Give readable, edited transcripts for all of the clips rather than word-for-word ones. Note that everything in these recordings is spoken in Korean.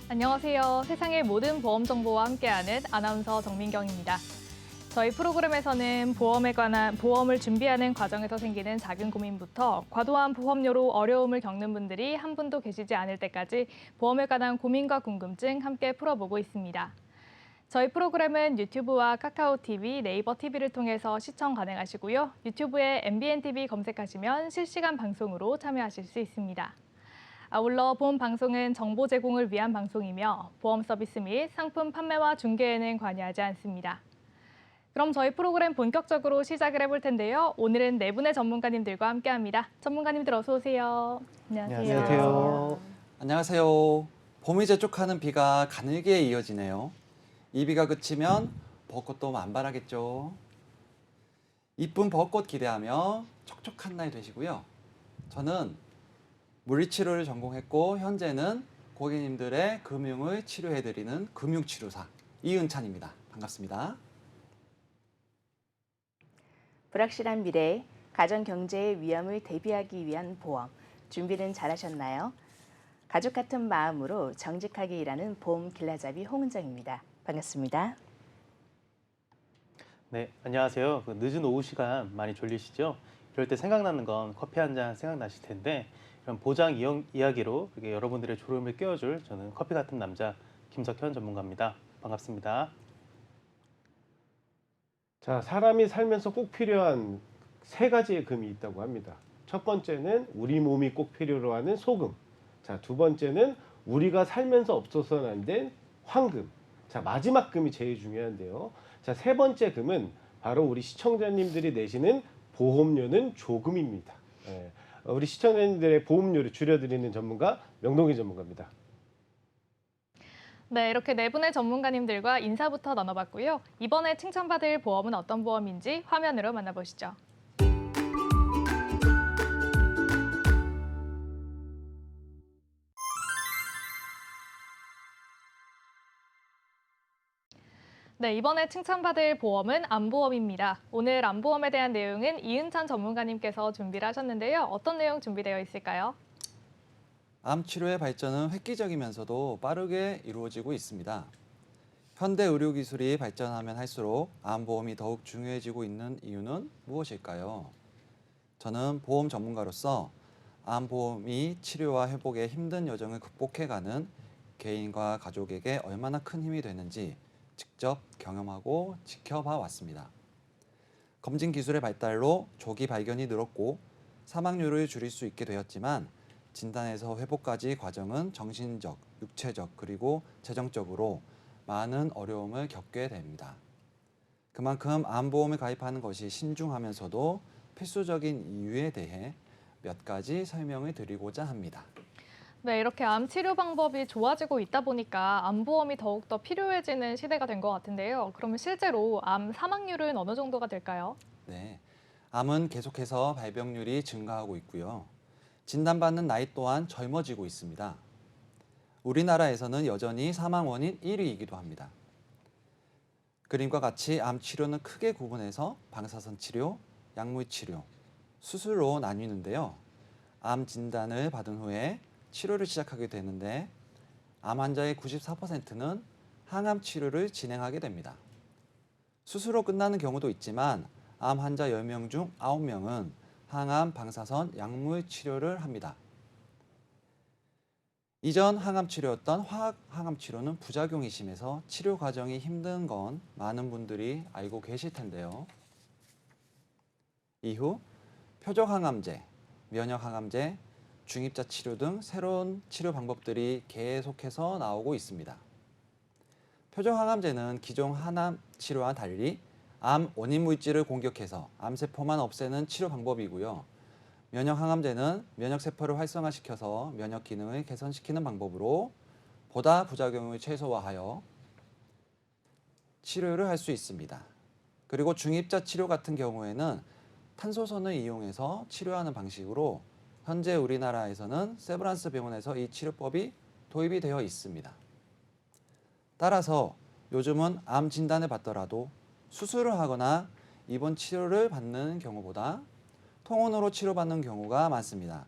안녕하세요. 세상의 모든 보험 정보와 함께하는 아나운서 정민경입니다. 저희 프로그램에서는 보험을 준비하는 과정에서 생기는 작은 고민부터 과도한 보험료로 어려움을 겪는 분들이 한 분도 계시지 않을 때까지 보험에 관한 고민과 궁금증 함께 풀어보고 있습니다. 저희 프로그램은 유튜브와 카카오 TV, 네이버 TV를 통해서 시청 가능하시고요. 유튜브에 MBN TV 검색하시면 실시간 방송으로 참여하실 수 있습니다. 아울러 본 방송은 정보 제공을 위한 방송이며 보험 서비스 및 상품 판매와 중개에는 관여하지 않습니다. 그럼 저희 프로그램 본격적으로 시작을 해볼 텐데요. 오늘은 네 분의 전문가님들과 함께합니다. 전문가님들 어서 오세요. 안녕하세요. 안녕하세요. 안녕하세요. 봄이 재촉하는 비가 가늘게 이어지네요. 이 비가 그치면 벚꽃도 만발하겠죠. 이쁜 벚꽃 기대하며 촉촉한 날 되시고요. 저는 물리치료를 전공했고 현재는 고객님들의 금융을 치료해드리는 금융치료사 이은찬입니다. 반갑습니다. 불확실한 미래, 가정 경제의 위험을 대비하기 위한 보험, 준비는 잘하셨나요? 가족 같은 마음으로 정직하게 일하는 보험 길라잡이 홍은정입니다. 반갑습니다. 네, 안녕하세요. 늦은 오후 시간 많이 졸리시죠? 이럴 때 생각나는 건 커피 한 잔 생각나실 텐데 이런 보장 이야기로 이렇게 여러분들의 졸음을 깨워줄 저는 커피 같은 남자 김석현 전문가입니다. 반갑습니다. 자, 사람이 살면서 꼭 필요한 세 가지의 금이 있다고 합니다. 첫 번째는 우리 몸이 꼭 필요로 하는 소금. 자, 두 번째는 우리가 살면서 없어서는 안 된 황금. 자, 마지막 금이 제일 중요한데요. 자, 세 번째 금은 바로 우리 시청자님들이 내시는 보험료는 조금입니다. 예, 우리 시청자님들의 보험료를 줄여드리는 전문가 명동희 전문가입니다. 네, 이렇게 네 분의 전문가님들과 인사부터 나눠봤고요. 이번에 칭찬받을 보험은 어떤 보험인지 화면으로 만나보시죠. 네, 이번에 칭찬받을 보험은 암보험입니다. 오늘 암보험에 대한 내용은 이은찬 전문가님께서 준비를 하셨는데요. 어떤 내용 준비되어 있을까요? 암 치료의 발전은 획기적이면서도 빠르게 이루어지고 있습니다. 현대 의료 기술이 발전하면 할수록 암보험이 더욱 중요해지고 있는 이유는 무엇일까요? 저는 보험 전문가로서 암보험이 치료와 회복의 힘든 여정을 극복해가는 개인과 가족에게 얼마나 큰 힘이 되는지 직접 경험하고 지켜봐 왔습니다. 검진 기술의 발달로 조기 발견이 늘었고 사망률을 줄일 수 있게 되었지만 진단에서 회복까지 과정은 정신적, 육체적, 그리고 재정적으로 많은 어려움을 겪게 됩니다. 그만큼 암보험에 가입하는 것이 신중하면서도 필수적인 이유에 대해 몇 가지 설명을 드리고자 합니다. 네, 이렇게 암 치료 방법이 좋아지고 있다 보니까 암보험이 더욱더 필요해지는 시대가 된 것 같은데요. 그러면 실제로 암 사망률은 어느 정도가 될까요? 네, 암은 계속해서 발병률이 증가하고 있고요. 진단받는 나이 또한 젊어지고 있습니다. 우리나라에서는 여전히 사망 원인 1위이기도 합니다. 그림과 같이 암 치료는 크게 구분해서 방사선 치료, 약물 치료, 수술로 나뉘는데요. 암 진단을 받은 후에 치료를 시작하게 되는데 암 환자의 94%는 항암 치료를 진행하게 됩니다. 수술로 끝나는 경우도 있지만 암 환자 10명 중 9명은 항암, 방사선, 약물 치료를 합니다. 이전 항암 치료였던 화학 항암 치료는 부작용이 심해서 치료 과정이 힘든 건 많은 분들이 알고 계실 텐데요. 이후 표적 항암제, 면역 항암제, 중입자 치료 등 새로운 치료 방법들이 계속해서 나오고 있습니다. 표적 항암제는 기존 항암 치료와 달리 암 원인 물질을 공격해서 암세포만 없애는 치료 방법이고요. 면역 항암제는 면역세포를 활성화시켜서 면역 기능을 개선시키는 방법으로 보다 부작용을 최소화하여 치료를 할 수 있습니다. 그리고 중입자 치료 같은 경우에는 탄소선을 이용해서 치료하는 방식으로 현재 우리나라에서는 세브란스 병원에서 이 치료법이 도입이 되어 있습니다. 따라서 요즘은 암 진단을 받더라도 수술을 하거나 입원 치료를 받는 경우보다 통원으로 치료받는 경우가 많습니다.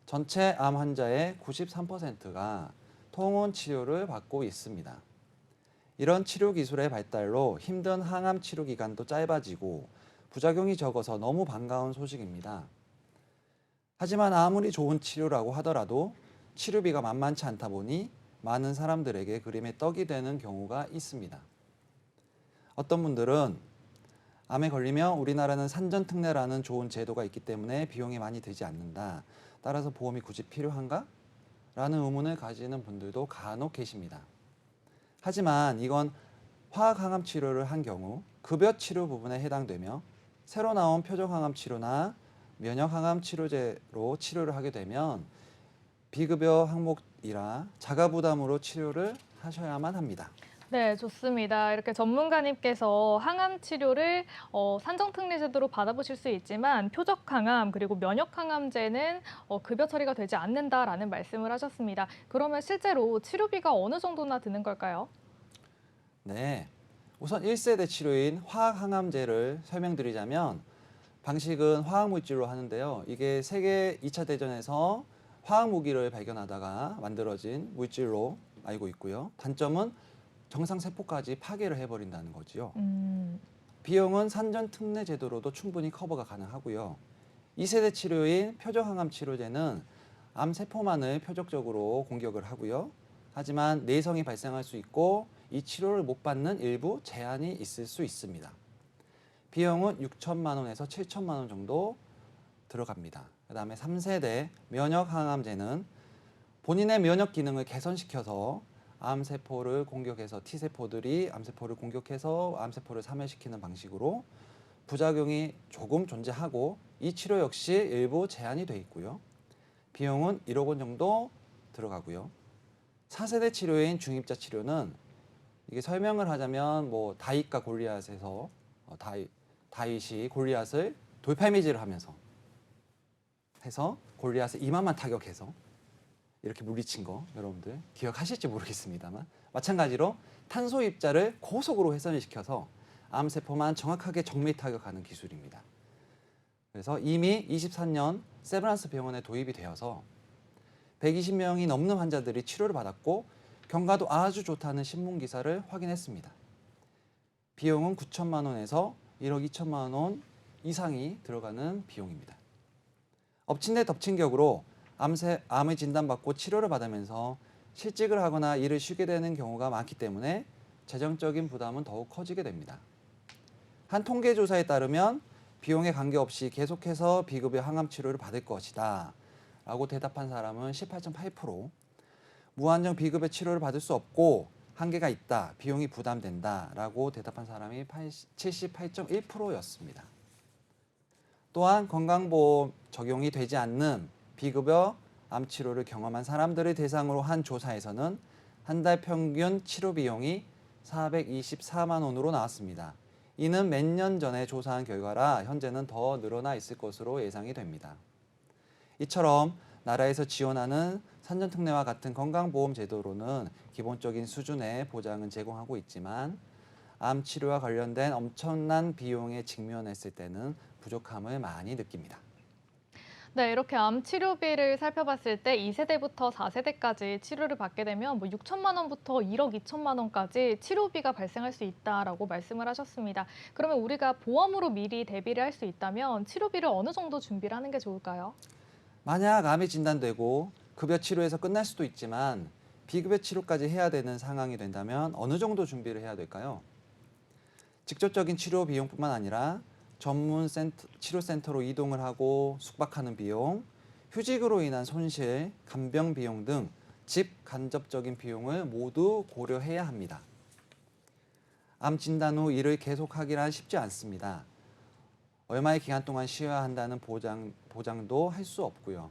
전체 암 환자의 93%가 통원 치료를 받고 있습니다. 이런 치료 기술의 발달로 힘든 항암 치료 기간도 짧아지고 부작용이 적어서 너무 반가운 소식입니다. 하지만 아무리 좋은 치료라고 하더라도 치료비가 만만치 않다 보니 많은 사람들에게 그림의 떡이 되는 경우가 있습니다. 어떤 분들은 암에 걸리면 우리나라는 산전특례라는 좋은 제도가 있기 때문에 비용이 많이 들지 않는다. 따라서 보험이 굳이 필요한가? 라는 의문을 가지는 분들도 간혹 계십니다. 하지만 이건 화학항암 치료를 한 경우 급여 치료 부분에 해당되며 새로 나온 표적항암 치료나 면역항암 치료제로 치료를 하게 되면 비급여 항목이라 자가부담으로 치료를 하셔야만 합니다. 네, 좋습니다. 이렇게 전문가님께서 항암 치료를 산정특례 제도로 받아보실 수 있지만 표적항암 그리고 면역항암제는 급여 처리가 되지 않는다라는 말씀을 하셨습니다. 그러면 실제로 치료비가 어느 정도나 드는 걸까요? 네, 우선 1세대 치료인 화학항암제를 설명드리자면 방식은 화학물질로 하는데요. 이게 세계 2차 대전에서 화학무기를 발견하다가 만들어진 물질로 알고 있고요. 단점은 정상세포까지 파괴를 해버린다는 거지요. 비용은 산전특례 제도로도 충분히 커버가 가능하고요. 2세대 치료인 표적항암 치료제는 암세포만을 표적적으로 공격을 하고요. 하지만 내성이 발생할 수 있고 이 치료를 못 받는 일부 제한이 있을 수 있습니다. 비용은 6천만 원에서 7천만 원 정도 들어갑니다. 그다음에 3세대 면역항암제는 본인의 면역 기능을 개선시켜서 암세포를 공격해서 T세포들이 암세포를 공격해서 암세포를 사멸시키는 방식으로 부작용이 조금 존재하고 이 치료 역시 일부 제한이 돼 있고요. 비용은 1억 원 정도 들어가고요. 4세대 치료인 중입자 치료는 이게 설명을 하자면 뭐 다윗과 골리앗에서 다윗이 골리앗을 돌팔매질을 하면서 해서 골리앗을 이마만 타격해서 이렇게 물리친 거 여러분들 기억하실지 모르겠습니다만 마찬가지로 탄소 입자를 고속으로 회선을 시켜서 암세포만 정확하게 정밀 타격하는 기술입니다. 그래서 이미 23년 세브란스 병원에 도입이 되어서 120명이 넘는 환자들이 치료를 받았고 경과도 아주 좋다는 신문 기사를 확인했습니다. 비용은 9천만 원에서 1억 2천만 원 이상이 들어가는 비용입니다. 엎친 데 덮친 격으로 암을 진단받고 치료를 받으면서 실직을 하거나 일을 쉬게 되는 경우가 많기 때문에 재정적인 부담은 더욱 커지게 됩니다. 한 통계조사에 따르면 비용에 관계없이 계속해서 비급여 항암 치료를 받을 것이다 라고 대답한 사람은 18.8%, 무한정 비급여 치료를 받을 수 없고 한계가 있다, 비용이 부담된다 라고 대답한 사람이 78.1%였습니다. 또한 건강보험 적용이 되지 않는 비급여 암 치료를 경험한 사람들을 대상으로 한 조사에서는 한 달 평균 치료 비용이 424만 원으로 나왔습니다. 이는 몇 년 전에 조사한 결과라 현재는 더 늘어나 있을 것으로 예상이 됩니다. 이처럼 나라에서 지원하는 산전특례와 같은 건강보험 제도로는 기본적인 수준의 보장은 제공하고 있지만 암 치료와 관련된 엄청난 비용에 직면했을 때는 부족함을 많이 느낍니다. 네, 이렇게 암 치료비를 살펴봤을 때 2세대부터 4세대까지 치료를 받게 되면 6천만 원부터 1억 2천만 원까지 치료비가 발생할 수 있다라고 말씀을 하셨습니다. 그러면 우리가 보험으로 미리 대비를 할 수 있다면 치료비를 어느 정도 준비를 하는 게 좋을까요? 만약 암이 진단되고 급여 치료에서 끝날 수도 있지만 비급여 치료까지 해야 되는 상황이 된다면 어느 정도 준비를 해야 될까요? 직접적인 치료 비용뿐만 아니라 전문 치료센터로 이동을 하고 숙박하는 비용, 휴직으로 인한 손실, 간병 비용 등 직간접적인 비용을 모두 고려해야 합니다. 암 진단 후 일을 계속하기란 쉽지 않습니다. 얼마의 기간 동안 쉬어야 한다는 보장도 할 수 없고요.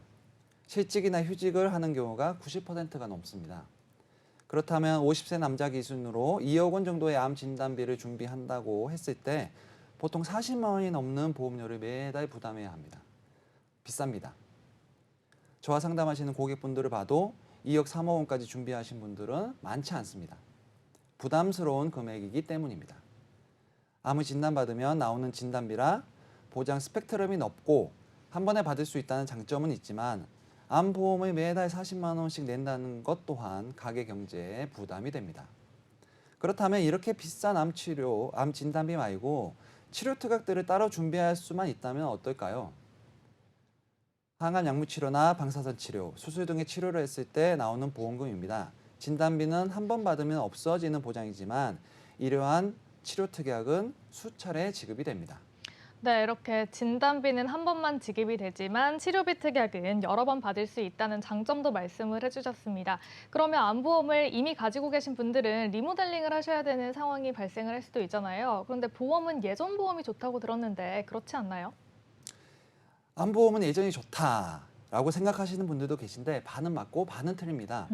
실직이나 휴직을 하는 경우가 90%가 넘습니다. 그렇다면 50세 남자 기준으로 2억 원 정도의 암 진단비를 준비한다고 했을 때 보통 40만 원이 넘는 보험료를 매달 부담해야 합니다. 비쌉니다. 저와 상담하시는 고객분들을 봐도 2억 3억 원까지 준비하신 분들은 많지 않습니다. 부담스러운 금액이기 때문입니다. 암을 진단받으면 나오는 진단비라 보장 스펙트럼이 넓고 한 번에 받을 수 있다는 장점은 있지만 암보험을 매달 40만 원씩 낸다는 것 또한 가계 경제에 부담이 됩니다. 그렇다면 이렇게 비싼 암 치료, 암 진단비 말고 치료 특약들을 따로 준비할 수만 있다면 어떨까요? 항암 약물 치료나 방사선 치료, 수술 등의 치료를 했을 때 나오는 보험금입니다. 진단비는 한 번 받으면 없어지는 보장이지만 이러한 치료 특약은 수차례 지급이 됩니다. 네, 이렇게 진단비는 한 번만 지급이 되지만 치료비 특약은 여러 번 받을 수 있다는 장점도 말씀을 해주셨습니다. 그러면 암보험을 이미 가지고 계신 분들은 리모델링을 하셔야 되는 상황이 발생을 할 수도 있잖아요. 그런데 보험은 예전 보험이 좋다고 들었는데 그렇지 않나요? 암보험은 예전이 좋다라고 생각하시는 분들도 계신데 반은 맞고 반은 틀립니다.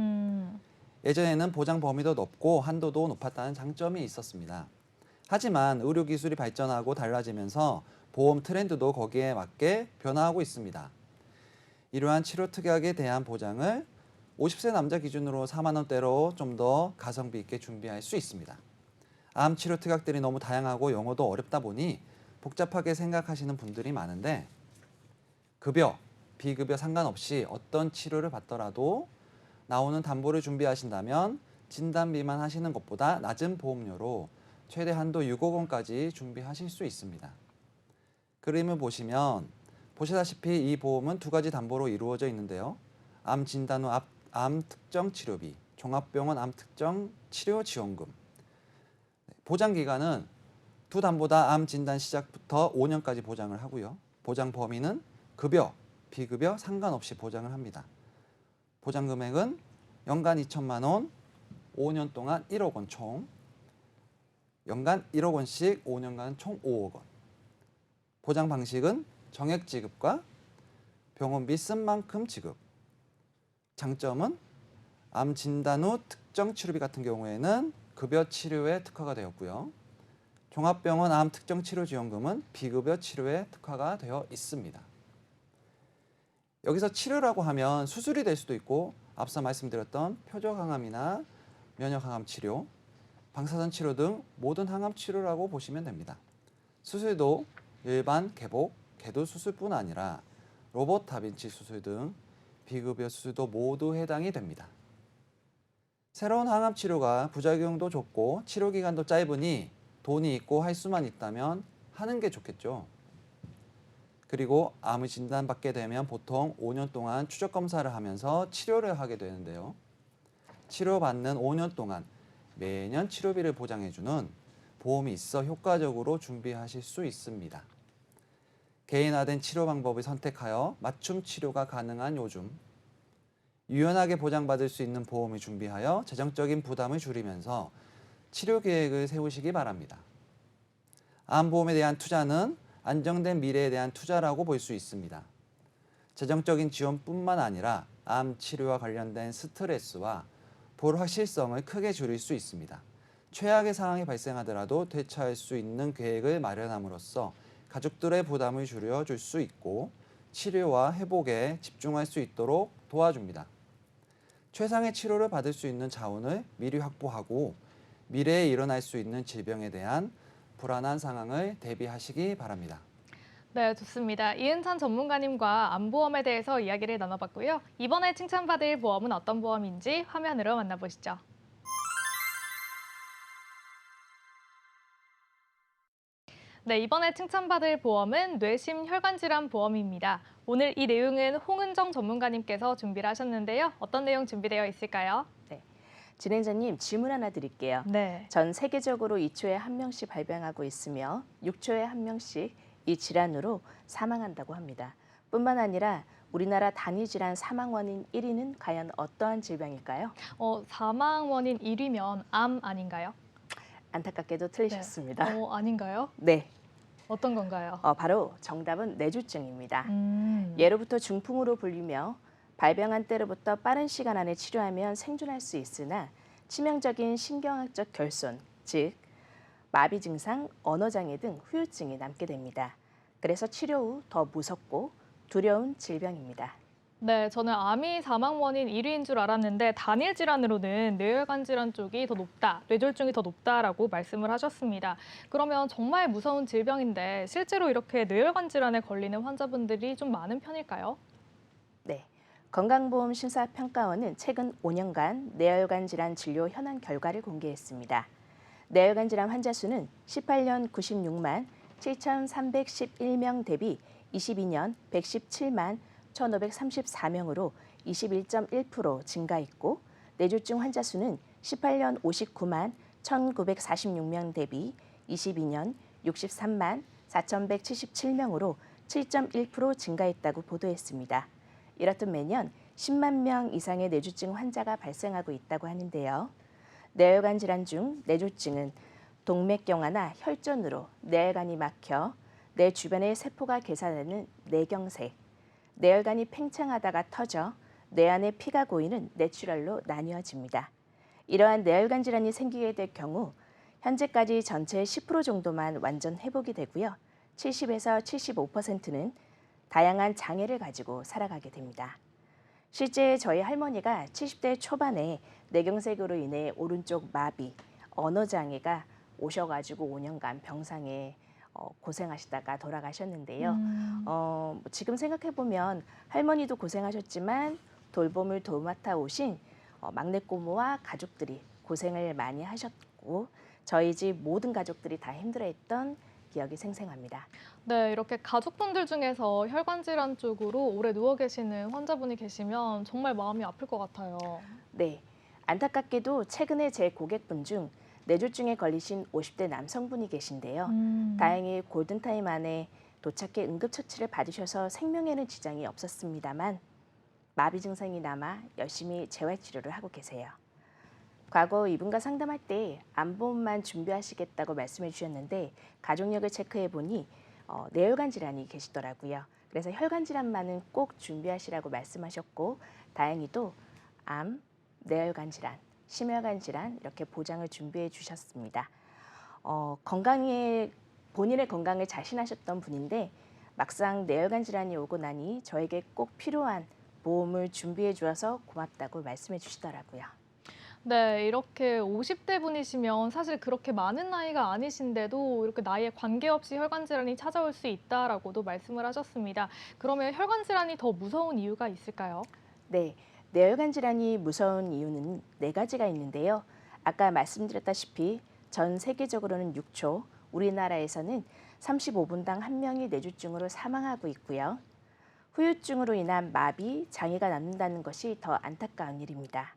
예전에는 보장 범위도 높고 한도도 높았다는 장점이 있었습니다. 하지만 의료기술이 발전하고 달라지면서 보험 트렌드도 거기에 맞게 변화하고 있습니다. 이러한 치료 특약에 대한 보장을 50세 남자 기준으로 4만 원대로 좀 더 가성비 있게 준비할 수 있습니다. 암 치료 특약들이 너무 다양하고 용어도 어렵다 보니 복잡하게 생각하시는 분들이 많은데 급여, 비급여 상관없이 어떤 치료를 받더라도 나오는 담보를 준비하신다면 진단비만 하시는 것보다 낮은 보험료로 최대 한도 6억 원까지 준비하실 수 있습니다. 그림을 보시면 보시다시피 이 보험은 두 가지 담보로 이루어져 있는데요. 암 진단 후 암 특정 치료비, 종합병원 암 특정 치료 지원금. 보장 기간은 두 담보 다 암 진단 시작부터 5년까지 보장을 하고요. 보장 범위는 급여, 비급여 상관없이 보장을 합니다. 보장 금액은 연간 2천만 원, 5년 동안 1억 원 총, 연간 1억 원씩 5년간 총 5억 원. 보장 방식은 정액 지급과 병원비 쓴 만큼 지급. 장점은 암 진단 후 특정 치료비 같은 경우에는 급여 치료에 특화가 되었고요. 종합병원 암 특정 치료 지원금은 비급여 치료에 특화가 되어 있습니다. 여기서 치료라고 하면 수술이 될 수도 있고 앞서 말씀드렸던 표적 항암이나 면역 항암 치료, 방사선 치료 등 모든 항암 치료라고 보시면 됩니다. 수술도 일반 개복, 개도 수술뿐 아니라 로봇 다빈치 수술 등 비급여 수술도 모두 해당이 됩니다. 새로운 항암 치료가 부작용도 적고 치료 기간도 짧으니 돈이 있고 할 수만 있다면 하는 게 좋겠죠. 그리고 암을 진단받게 되면 보통 5년 동안 추적 검사를 하면서 치료를 하게 되는데요. 치료받는 5년 동안 매년 치료비를 보장해주는 보험이 있어 효과적으로 준비하실 수 있습니다. 개인화된 치료 방법을 선택하여 맞춤 치료가 가능한 요즘, 유연하게 보장받을 수 있는 보험을 준비하여 재정적인 부담을 줄이면서 치료 계획을 세우시기 바랍니다. 암보험에 대한 투자는 안정된 미래에 대한 투자라고 볼 수 있습니다. 재정적인 지원뿐만 아니라 암 치료와 관련된 스트레스와 불확실성을 크게 줄일 수 있습니다. 최악의 상황이 발생하더라도 대처할 수 있는 계획을 마련함으로써 가족들의 부담을 줄여줄 수 있고 치료와 회복에 집중할 수 있도록 도와줍니다. 최상의 치료를 받을 수 있는 자원을 미리 확보하고 미래에 일어날 수 있는 질병에 대한 불안한 상황을 대비하시기 바랍니다. 네, 좋습니다. 이은찬 전문가님과 암보험에 대해서 이야기를 나눠봤고요. 이번에 칭찬받을 보험은 어떤 보험인지 화면으로 만나보시죠. 네, 이번에 칭찬받을 보험은 뇌심혈관질환 보험입니다. 오늘 이 내용은 홍은정 전문가님께서 준비를 하셨는데요. 어떤 내용 준비되어 있을까요? 진행자님, 질문 하나 드릴게요. 네. 전 세계적으로 2초에 1명씩 발병하고 있으며 6초에 1명씩 이 질환으로 사망한다고 합니다. 뿐만 아니라 우리나라 단위 질환 사망 원인 1위는 과연 어떠한 질병일까요? 사망 원인 1위면 암 아닌가요? 안타깝게도 틀리셨습니다. 아닌가요? 네, 어떤 건가요? 바로 정답은 뇌졸중입니다. 음. 예로부터 중풍으로 불리며 발병한 때로부터 빠른 시간 안에 치료하면 생존할 수 있으나 치명적인 신경학적 결손, 즉 마비 증상, 언어장애 등 후유증이 남게 됩니다. 그래서 치료 후 더 무섭고 두려운 질병입니다. 네, 저는 암이 사망 원인 1위인 줄 알았는데 단일 질환으로는 뇌혈관 질환 쪽이 더 높다, 뇌졸중이 더 높다라고 말씀을 하셨습니다. 그러면 정말 무서운 질병인데 실제로 이렇게 뇌혈관 질환에 걸리는 환자분들이 좀 많은 편일까요? 네, 건강보험 심사평가원은 최근 5년간 뇌혈관 질환 진료 현황 결과를 공개했습니다. 뇌혈관 질환 환자 수는 18년 96만 7,311명 대비 22년 117만 1,534명으로 21.1% 증가했고, 뇌졸중 환자 수는 18년 59만 1,946명 대비 22년 63만 4,177명으로 7.1% 증가했다고 보도했습니다. 이렇듯 매년 10만 명 이상의 뇌졸중 환자가 발생하고 있다고 하는데요. 뇌혈관 질환 중 뇌졸중은 동맥경화나 혈전으로 뇌혈관이 막혀 뇌 주변의 세포가 개산하는 뇌경색, 뇌혈관이 팽창하다가 터져 뇌 안에 피가 고이는 뇌출혈로 나뉘어집니다. 이러한 뇌혈관 질환이 생기게 될 경우 현재까지 전체의 10% 정도만 완전 회복이 되고요. 70에서 75%는 다양한 장애를 가지고 살아가게 됩니다. 실제 저희 할머니가 70대 초반에 뇌경색으로 인해 오른쪽 마비, 언어장애가 오셔가지고 5년간 병상에 고생하시다가 돌아가셨는데요. 지금 생각해보면 할머니도 고생하셨지만 돌봄을 도맡아 오신 막내 고모와 가족들이 고생을 많이 하셨고, 저희 집 모든 가족들이 다 힘들어했던 기억이 생생합니다. 네, 이렇게 가족분들 중에서 혈관 질환 쪽으로 오래 누워 계시는 환자분이 계시면 정말 마음이 아플 것 같아요. 네, 안타깝게도 최근에 제 고객분 중 뇌졸중에 걸리신 50대 남성분이 계신데요. 다행히 골든타임 안에 도착해 응급처치를 받으셔서 생명에는 지장이 없었습니다만 마비 증상이 남아 열심히 재활치료를 하고 계세요. 과거 이분과 상담할 때 암보험만 준비하시겠다고 말씀해 주셨는데 가족력을 체크해 보니 뇌혈관 질환이 계시더라고요. 그래서 혈관 질환만은 꼭 준비하시라고 말씀하셨고, 다행히도 암, 뇌혈관 질환, 심혈관 질환 이렇게 보장을 준비해 주셨습니다. 본인의 건강을 자신하셨던 분인데 막상 뇌혈관 질환이 오고 나니 저에게 꼭 필요한 보험을 준비해 주어서 고맙다고 말씀해 주시더라고요. 네, 이렇게 50대 분이시면 사실 그렇게 많은 나이가 아니신데도 이렇게 나이에 관계없이 혈관 질환이 찾아올 수 있다라고도 말씀을 하셨습니다. 그러면 혈관 질환이 더 무서운 이유가 있을까요? 네, 뇌혈관 질환이 무서운 이유는 4가지가 있는데요. 아까 말씀드렸다시피 전 세계적으로는 6초, 우리나라에서는 35분당 1명이 뇌졸중으로 사망하고 있고요. 후유증으로 인한 마비, 장애가 남는다는 것이 더 안타까운 일입니다.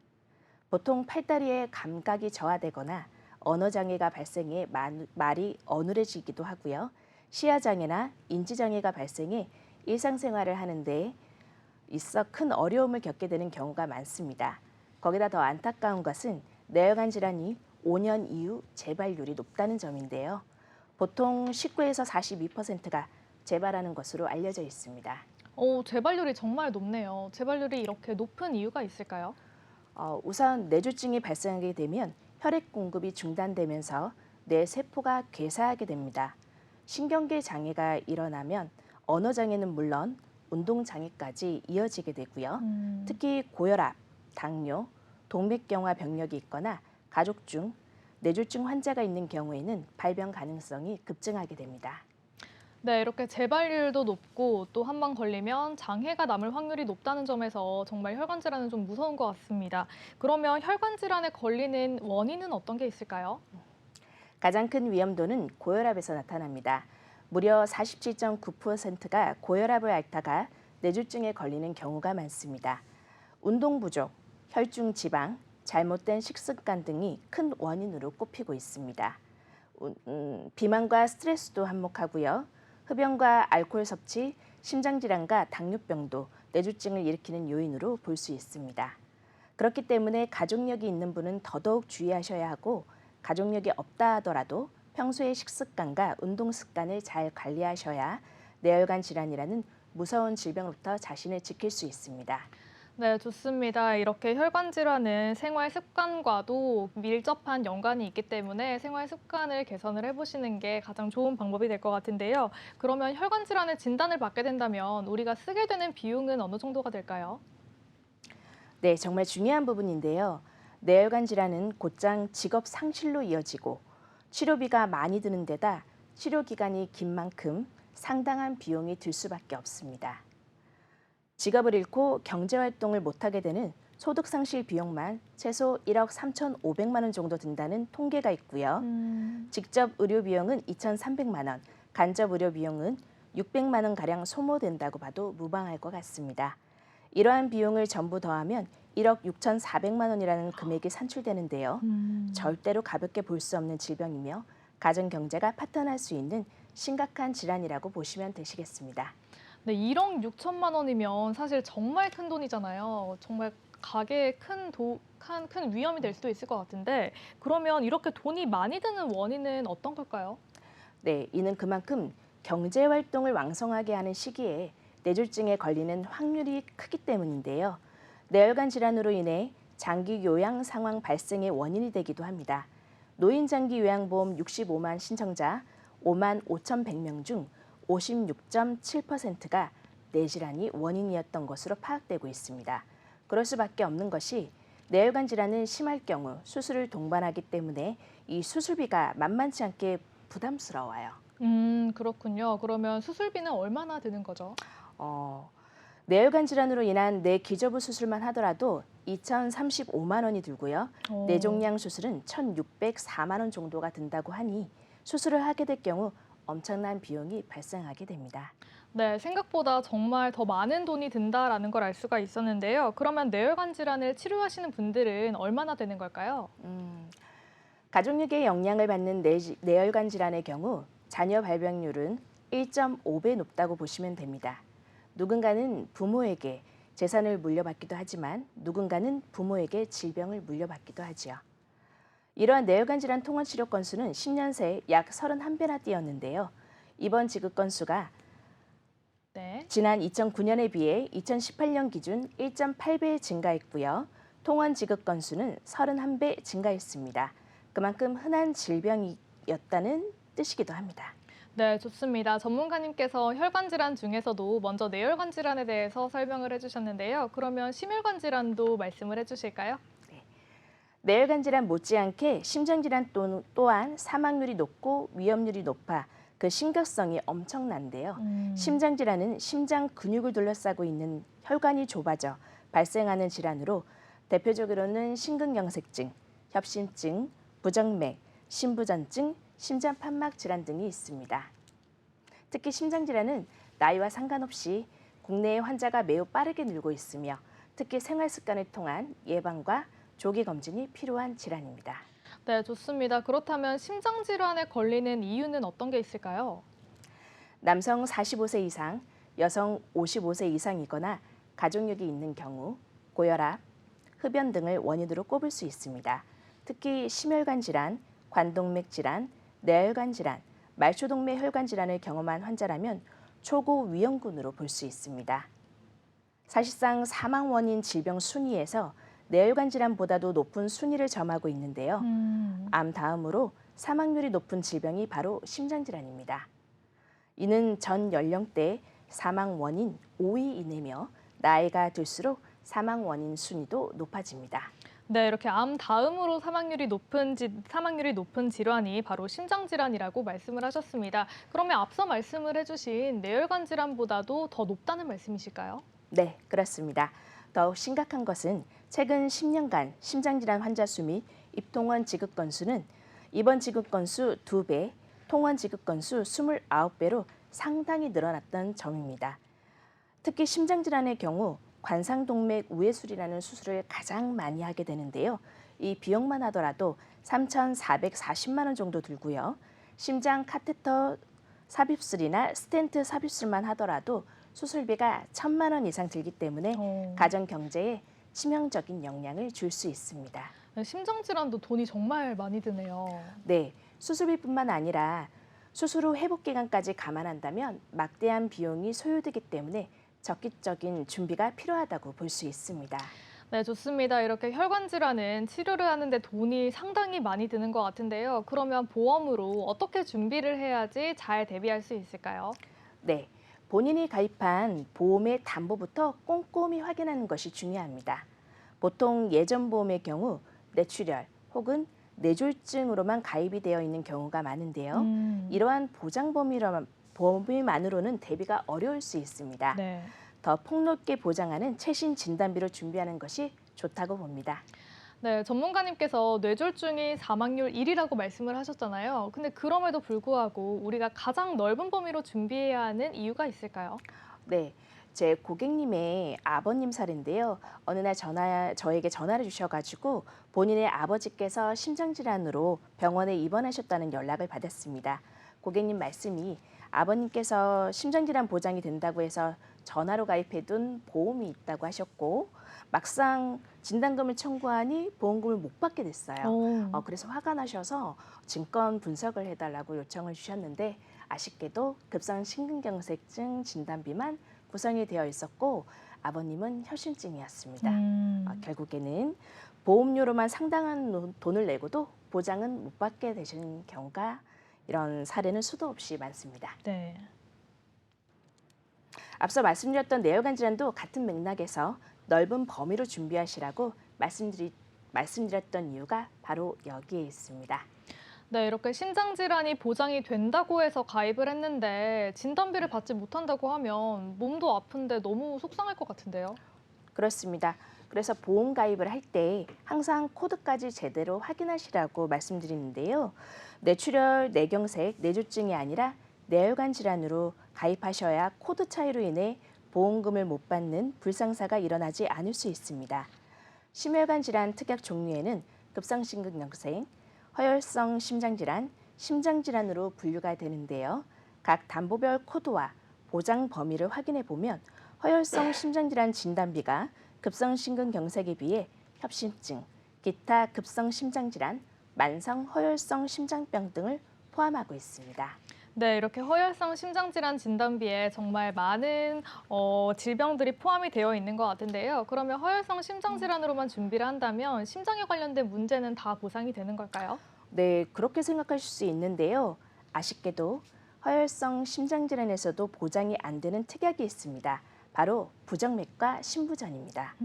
보통 팔다리의 감각이 저하되거나 언어장애가 발생해 말이 어눌해지기도 하고요. 시야장애나 인지장애가 발생해 일상생활을 하는데 있어 큰 어려움을 겪게 되는 경우가 많습니다. 거기다 더 안타까운 것은 뇌혈관 질환이 5년 이후 재발률이 높다는 점인데요. 보통 19에서 42%가 재발하는 것으로 알려져 있습니다. 재발률이 정말 높네요. 재발률이 이렇게 높은 이유가 있을까요? 우선 뇌졸중이 발생하게 되면 혈액 공급이 중단되면서 뇌 세포가 괴사하게 됩니다. 신경계 장애가 일어나면 언어 장애는 물론 운동 장애까지 이어지게 되고요. 특히 고혈압, 당뇨, 동맥경화 병력이 있거나 가족 중 뇌졸중 환자가 있는 경우에는 발병 가능성이 급증하게 됩니다. 네, 이렇게 재발률도 높고 또 한 번 걸리면 장애가 남을 확률이 높다는 점에서 정말 혈관 질환은 좀 무서운 것 같습니다. 그러면 혈관 질환에 걸리는 원인은 어떤 게 있을까요? 가장 큰 위험도는 고혈압에서 나타납니다. 무려 47.9%가 고혈압을 앓다가 뇌졸중에 걸리는 경우가 많습니다. 운동 부족, 혈중 지방, 잘못된 식습관 등이 큰 원인으로 꼽히고 있습니다. 비만과 스트레스도 한몫하고요. 흡연과 알코올 섭취, 심장질환과 당뇨병도 뇌졸중을 일으키는 요인으로 볼 수 있습니다. 그렇기 때문에 가족력이 있는 분은 더더욱 주의하셔야 하고, 가족력이 없다 하더라도 평소의 식습관과 운동 습관을 잘 관리하셔야 뇌혈관 질환이라는 무서운 질병으로부터 자신을 지킬 수 있습니다. 네, 좋습니다. 이렇게 혈관 질환은 생활 습관과도 밀접한 연관이 있기 때문에 생활 습관을 개선을 해보시는 게 가장 좋은 방법이 될 것 같은데요. 그러면 혈관 질환의 진단을 받게 된다면 우리가 쓰게 되는 비용은 어느 정도가 될까요? 네, 정말 중요한 부분인데요. 뇌혈관 질환은 곧장 직업 상실로 이어지고 치료비가 많이 드는 데다 치료 기간이 긴 만큼 상당한 비용이 들 수밖에 없습니다. 직업을 잃고 경제활동을 못하게 되는 소득상실 비용만 최소 1억 3,500만 원 정도 든다는 통계가 있고요. 직접 의료 비용은 2,300만 원, 간접 의료 비용은 600만 원가량 소모된다고 봐도 무방할 것 같습니다. 이러한 비용을 전부 더하면 1억 6,400만 원이라는 금액이 산출되는데요. 절대로 가볍게 볼 수 없는 질병이며 가정 경제가 파탄날 수 있는 심각한 질환이라고 보시면 되시겠습니다. 네, 1억 6천만 원이면 사실 정말 큰 돈이잖아요. 정말 가게에 큰 위험이 될 수도 있을 것 같은데 그러면 이렇게 돈이 많이 드는 원인은 어떤 걸까요? 네, 이는 그만큼 경제 활동을 왕성하게 하는 시기에 뇌졸중에 걸리는 확률이 크기 때문인데요. 뇌혈관 질환으로 인해 장기 요양 상황 발생의 원인이 되기도 합니다. 노인 장기 요양보험 65만 신청자 5만 5,100명 중 56.7%가 뇌질환이 원인이었던 것으로 파악되고 있습니다. 그럴 수밖에 없는 것이 뇌혈관 질환은 심할 경우 수술을 동반하기 때문에 이 수술비가 만만치 않게 부담스러워요. 그렇군요. 그러면 수술비는 얼마나 드는 거죠? 뇌혈관 질환으로 인한 뇌 기저부 수술만 하더라도 2,035만 원이 들고요. 뇌종양 수술은 1,604만 원 정도가 든다고 하니 수술을 하게 될 경우 엄청난 비용이 발생하게 됩니다. 네, 생각보다 정말 더 많은 돈이 든다라는 걸 알 수가 있었는데요. 그러면 뇌혈관 질환을 치료하시는 분들은 얼마나 되는 걸까요? 가족력의 영향을 받는 뇌혈관 질환의 경우 자녀 발병률은 1.5배 높다고 보시면 됩니다. 누군가는 부모에게 재산을 물려받기도 하지만 누군가는 부모에게 질병을 물려받기도 하지요. 이러한 뇌혈관 질환 통원 치료 건수는 10년 새 약 31배나 뛰었는데요. 이번 지급 건수가 네. 지난 2009년에 비해 2018년 기준 1.8배 증가했고요. 통원 지급 건수는 31배 증가했습니다. 그만큼 흔한 질병이었다는 뜻이기도 합니다. 네, 좋습니다. 전문가님께서 혈관 질환 중에서도 먼저 뇌혈관 질환에 대해서 설명을 해주셨는데요. 그러면 심혈관 질환도 말씀을 해주실까요? 뇌혈관 질환 못지않게 심장 질환 또한 사망률이 높고 위험률이 높아 그 심각성이 엄청난데요. 심장 질환은 심장 근육을 둘러싸고 있는 혈관이 좁아져 발생하는 질환으로 대표적으로는 심근경색증, 협심증, 부정맥, 심부전증, 심장판막 질환 등이 있습니다. 특히 심장 질환은 나이와 상관없이 국내의 환자가 매우 빠르게 늘고 있으며 특히 생활 습관을 통한 예방과 조기 검진이 필요한 질환입니다. 네, 좋습니다. 그렇다면 심장 질환에 걸리는 이유는 어떤 게 있을까요? 남성 45세 이상, 여성 55세 이상이거나 가족력이 있는 경우 고혈압, 흡연 등을 원인으로 꼽을 수 있습니다. 특히 심혈관 질환, 관동맥 질환, 뇌혈관 질환, 말초동맥 혈관 질환을 경험한 환자라면 초고 위험군으로 볼 수 있습니다. 사실상 사망 원인 질병 순위에서 뇌혈관 질환보다도 높은 순위를 점하고 있는데요. 암 다음으로 사망률이 높은 질병이 바로 심장 질환입니다. 이는 전 연령대 사망 원인 5위 이내며 나이가 들수록 사망 원인 순위도 높아집니다. 네, 이렇게 암 다음으로 사망률이 높은 질환이 바로 심장 질환이라고 말씀을 하셨습니다. 그러면 앞서 말씀을 해주신 뇌혈관 질환보다도 더 높다는 말씀이실까요? 네, 그렇습니다. 더욱 심각한 것은 최근 10년간 심장질환 환자 수 및 입통원 지급 건수는 이번 지급 건수 2배, 통원 지급 건수 29배로 상당히 늘어났던 점입니다. 특히 심장질환의 경우 관상동맥 우회술이라는 수술을 가장 많이 하게 되는데요. 이 비용만 하더라도 3,440만 원 정도 들고요. 심장 카테터 삽입술이나 스텐트 삽입술만 하더라도 수술비가 1,000만 원 이상 들기 때문에 가정 경제에 치명적인 영향을 줄 수 있습니다. 네, 심장 질환도 돈이 정말 많이 드네요. 네, 수술비뿐만 아니라 수술 후 회복 기간까지 감안한다면 막대한 비용이 소요되기 때문에 적극적인 준비가 필요하다고 볼 수 있습니다. 네, 좋습니다. 이렇게 혈관 질환은 치료를 하는데 돈이 상당히 많이 드는 것 같은데요. 그러면 보험으로 어떻게 준비를 해야지 잘 대비할 수 있을까요? 네, 본인이 가입한 보험의 담보부터 꼼꼼히 확인하는 것이 중요합니다. 보통 예전 보험의 경우 뇌출혈 혹은 뇌졸중으로만 가입이 되어 있는 경우가 많은데요. 이러한 보장보험만으로는 대비가 어려울 수 있습니다. 네. 더 폭넓게 보장하는 최신 진단비로 준비하는 것이 좋다고 봅니다. 네, 전문가님께서 뇌졸중이 사망률 1위라고 말씀을 하셨잖아요. 근데 그럼에도 불구하고 우리가 가장 넓은 범위로 준비해야 하는 이유가 있을까요? 네, 제 고객님의 아버님 사례인데요. 어느 날 저에게 전화를 주셔가지고 본인의 아버지께서 심장질환으로 병원에 입원하셨다는 연락을 받았습니다. 고객님 말씀이 아버님께서 심장질환 보장이 된다고 해서 전화로 가입해둔 보험이 있다고 하셨고 막상 진단금을 청구하니 보험금을 못 받게 됐어요. 그래서 화가 나셔서 증권 분석을 해달라고 요청을 주셨는데 아쉽게도 급성심근경색증 진단비만 구성이 되어 있었고 아버님은 혈심증이었습니다. 결국에는 보험료로만 상당한 돈을 내고도 보장은 못 받게 되시는 경우가 이런 사례는 수도 없이 많습니다. 네. 앞서 말씀드렸던 뇌혈관 질환도 같은 맥락에서 넓은 범위로 준비하시라고 말씀드렸던 이유가 바로 여기에 있습니다. 네, 이렇게 심장질환이 보장이 된다고 해서 가입을 했는데 진단비를 받지 못한다고 하면 몸도 아픈데 너무 속상할 것 같은데요. 그렇습니다. 그래서 보험 가입을 할 때 항상 코드까지 제대로 확인하시라고 말씀드리는데요. 뇌출혈, 뇌경색, 뇌졸중이 아니라 뇌혈관 질환으로 가입하셔야 코드 차이로 인해 보험금을 못 받는 불상사가 일어나지 않을 수 있습니다. 심혈관 질환 특약 종류에는 급성심근경색, 허혈성 심장질환, 심장질환으로 분류가 되는데요. 각 담보별 코드와 보장 범위를 확인해 보면 허혈성 심장질환 진단비가 급성심근경색에 비해 협심증, 기타 급성심장질환, 만성 허혈성 심장병 등을 포함하고 있습니다. 네, 이렇게 허혈성 심장질환 진단비에 정말 많은 질병들이 포함이 되어 있는 것 같은데요. 그러면 허혈성 심장질환으로만 준비를 한다면 심장에 관련된 문제는 다 보상이 되는 걸까요? 네, 그렇게 생각하실 수 있는데요. 아쉽게도 허혈성 심장질환에서도 보장이 안 되는 특약이 있습니다. 바로 부정맥과 심부전입니다.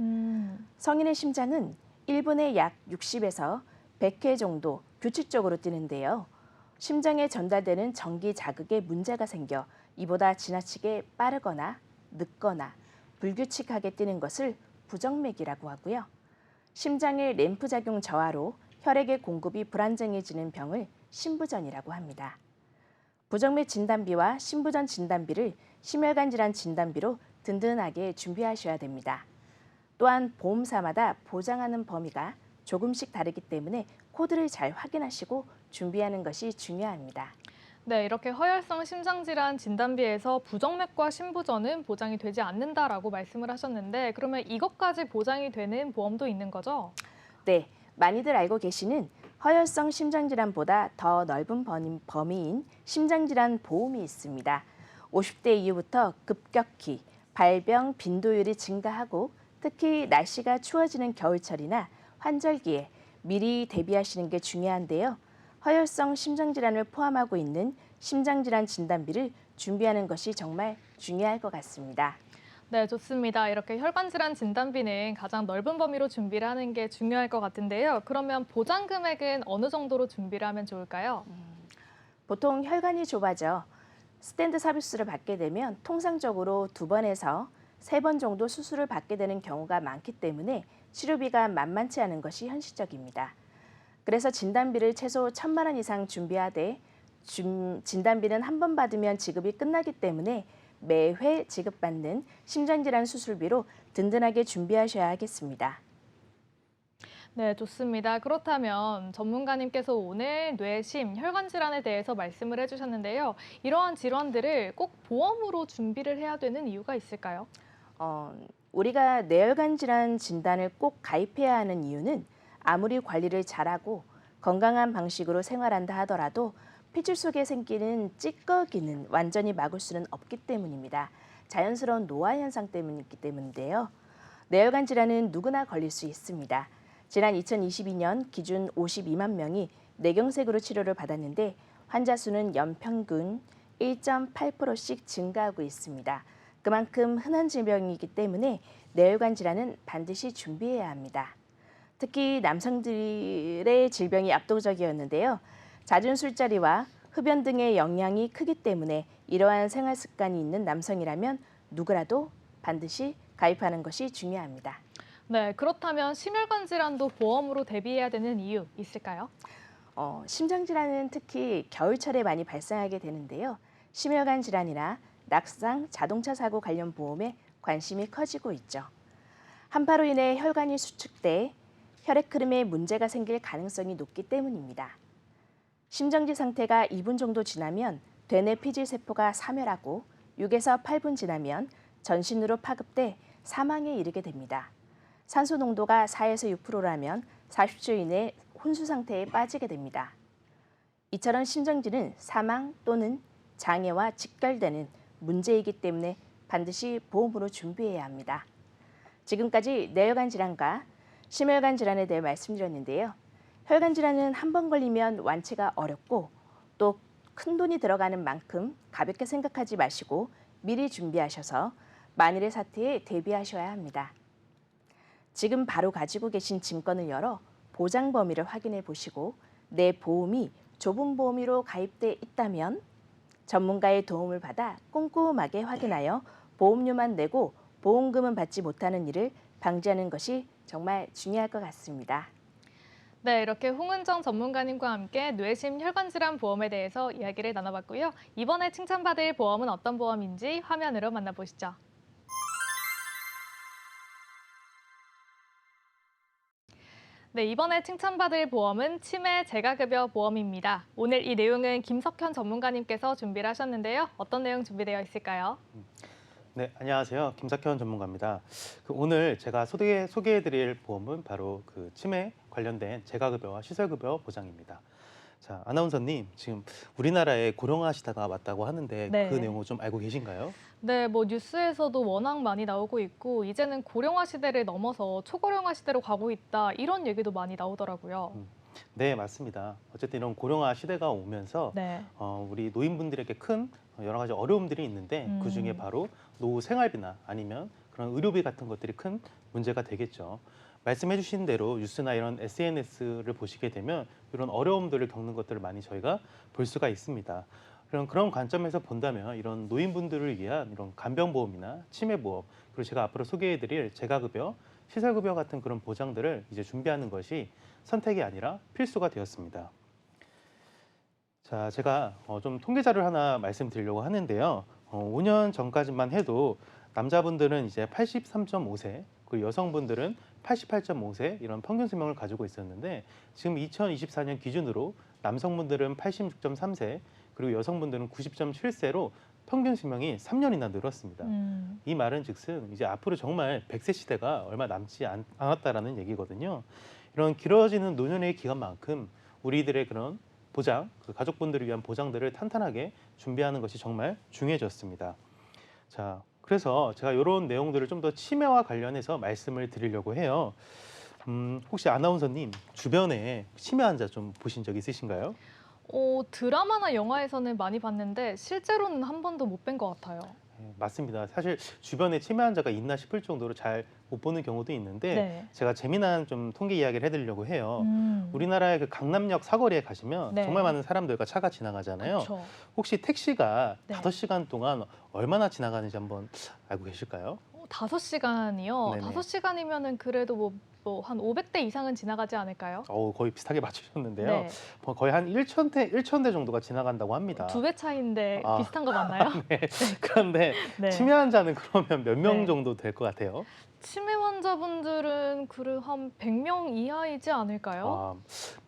성인의 심장은 1분에 약 60에서 100회 정도 규칙적으로 뛰는데요. 심장에 전달되는 전기 자극에 문제가 생겨 이보다 지나치게 빠르거나 늦거나 불규칙하게 뛰는 것을 부정맥이라고 하고요. 심장의 램프 작용 저하로 혈액의 공급이 불안정해지는 병을 심부전이라고 합니다. 부정맥 진단비와 심부전 진단비를 심혈관 질환 진단비로 든든하게 준비하셔야 됩니다. 또한 보험사마다 보장하는 범위가 조금씩 다르기 때문에 코드를 잘 확인하시고 준비하는 것이 중요합니다. 네, 이렇게 허혈성 심장질환 진단비에서 부정맥과 심부전은 보장이 되지 않는다라고 말씀을 하셨는데 그러면 이것까지 보장이 되는 보험도 있는 거죠? 네, 많이들 알고 계시는 허혈성 심장질환보다 더 넓은 범위인 심장질환 보험이 있습니다. 50대 이후부터 급격히 발병 빈도율이 증가하고 특히 날씨가 추워지는 겨울철이나 환절기에 미리 대비하시는 게 중요한데요. 허혈성 심장질환을 포함하고 있는 심장질환 진단비를 준비하는 것이 정말 중요할 것 같습니다. 네, 좋습니다. 이렇게 혈관질환 진단비는 가장 넓은 범위로 준비를 하는 게 중요할 것 같은데요. 그러면 보장 금액은 어느 정도로 준비를 하면 좋을까요? 보통 혈관이 좁아져 스텐트 삽입술을 받게 되면 통상적으로 2번에서 3번 정도 수술을 받게 되는 경우가 많기 때문에 치료비가 만만치 않은 것이 현실적입니다. 그래서 진단비를 최소 1,000만 원 이상 준비하되 진단비는 한 번 받으면 지급이 끝나기 때문에 매회 지급받는 심장질환 수술비로 든든하게 준비하셔야 하겠습니다. 네, 좋습니다. 그렇다면 전문가님께서 오늘 뇌심, 혈관 질환에 대해서 말씀을 해주셨는데요. 이러한 질환들을 꼭 보험으로 준비를 해야 되는 이유가 있을까요? 우리가 뇌혈관 질환 진단을 꼭 가입해야 하는 이유는 아무리 관리를 잘하고 건강한 방식으로 생활한다 하더라도 핏줄 속에 생기는 찌꺼기는 완전히 막을 수는 없기 때문입니다. 자연스러운 노화 현상 때문이기 때문인데요. 뇌혈관 질환은 누구나 걸릴 수 있습니다. 지난 2022년 기준 52만 명이 뇌경색으로 치료를 받았는데 환자 수는 연평균 1.8%씩 증가하고 있습니다. 그만큼 흔한 질병이기 때문에 뇌혈관 질환은 반드시 준비해야 합니다. 특히 남성들의 질병이 압도적이었는데요. 잦은 술자리와 흡연 등의 영향이 크기 때문에 이러한 생활 습관이 있는 남성이라면 누구라도 반드시 가입하는 것이 중요합니다. 네, 그렇다면 심혈관 질환도 보험으로 대비해야 되는 이유 있을까요? 심장질환은 특히 겨울철에 많이 발생하게 되는데요. 심혈관 질환이나 낙상, 자동차 사고 관련 보험에 관심이 커지고 있죠. 한파로 인해 혈관이 수축돼 혈액 흐름에 문제가 생길 가능성이 높기 때문입니다. 심정지 상태가 2분 정도 지나면 되뇌 피질 세포가 사멸하고 6에서 8분 지나면 전신으로 파급돼 사망에 이르게 됩니다. 산소 농도가 4에서 6%라면 40초 이내 혼수 상태에 빠지게 됩니다. 이처럼 심정지는 사망 또는 장애와 직결되는 문제이기 때문에 반드시 보험으로 준비해야 합니다. 지금까지 뇌혈관 질환과 심혈관 질환에 대해 말씀드렸는데요. 혈관 질환은 한 번 걸리면 완치가 어렵고 또 큰 돈이 들어가는 만큼 가볍게 생각하지 마시고 미리 준비하셔서 만일의 사태에 대비하셔야 합니다. 지금 바로 가지고 계신 증권을 열어 보장 범위를 확인해 보시고 내 보험이 좁은 범위로 가입돼 있다면 전문가의 도움을 받아 꼼꼼하게 확인하여 보험료만 내고 보험금은 받지 못하는 일을 방지하는 것이 정말 중요할 것 같습니다. 네, 이렇게 홍은정 전문가님과 함께 뇌심 혈관질환 보험에 대해서 이야기를 나눠봤고요. 이번에 칭찬받을 보험은 어떤 보험인지 화면으로 만나보시죠. 네, 이번에 칭찬받을 보험은 치매 재가급여 보험입니다. 오늘 이 내용은 김석현 전문가님께서 준비를 하셨는데요. 어떤 내용 준비되어 있을까요? 네, 안녕하세요. 김석현 전문가입니다. 오늘 제가 소개해드릴 보험은 바로 치매 관련된 재가급여와 시설급여 보장입니다. 자, 아나운서님, 지금 우리나라에 고령화 시대가 왔다고 하는데 네. 그 내용을 좀 알고 계신가요? 네, 뉴스에서도 워낙 많이 나오고 있고 이제는 고령화 시대를 넘어서 초고령화 시대로 가고 있다 이런 얘기도 많이 나오더라고요. 네, 맞습니다. 어쨌든 이런 고령화 시대가 오면서 네. 우리 노인분들에게 큰 여러 가지 어려움들이 있는데 그중에 바로 노후 생활비나 아니면 그런 의료비 같은 것들이 큰 문제가 되겠죠. 말씀해 주신 대로 뉴스나 이런 SNS를 보시게 되면 이런 어려움들을 겪는 것들을 많이 저희가 볼 수가 있습니다. 그런 관점에서 본다면 이런 노인분들을 위한 이런 간병보험이나 치매보험, 그리고 제가 앞으로 소개해드릴 재가급여, 시설급여 같은 그런 보장들을 이제 준비하는 것이 선택이 아니라 필수가 되었습니다. 자, 제가 좀 통계 자료를 하나 말씀드리려고 하는데요. 5년 전까지만 해도 남자분들은 이제 83.5세, 그리고 여성분들은 88.5세 이런 평균 수명을 가지고 있었는데 지금 2024년 기준으로 남성분들은 86.3세, 그리고 여성분들은 90.7세로 평균 수명이 3년이나 늘었습니다. 이 말은 즉슨 이제 앞으로 정말 100세 시대가 얼마 남지 않았다라는 얘기거든요. 이런 길어지는 노년의 기간만큼 우리들의 그런 보장, 가족분들을 위한 보장들을 탄탄하게 준비하는 것이 정말 중요해졌습니다. 자, 그래서 제가 이런 내용들을 좀 더 치매와 관련해서 말씀을 드리려고 해요. 혹시 아나운서님 주변에 치매 환자 좀 보신 적 있으신가요? 드라마나 영화에서는 많이 봤는데 실제로는 한 번도 못 뵌 것 같아요. 네, 맞습니다. 사실 주변에 치매 환자가 있나 싶을 정도로 잘 못 보는 경우도 있는데 네. 제가 재미난 좀 통계 이야기를 해드리려고 해요. 우리나라의 그 강남역 사거리에 가시면 네. 정말 많은 사람들과 차가 지나가잖아요. 그렇죠. 혹시 택시가 네. 5시간 동안 얼마나 지나가는지 한번 알고 계실까요? 5시간이요? 네네. 5시간이면은 그래도 한 500대 이상은 지나가지 않을까요? 거의 비슷하게 맞추셨는데요. 네. 거의 한 1,000대 정도가 지나간다고 합니다. 2배 차이인데 아. 비슷한 거 맞나요? 네. 그런데 네. 치매 환자는 그러면 몇 명 네. 정도 될 것 같아요? 치매 환자분들은 한 100명 이하이지 않을까요?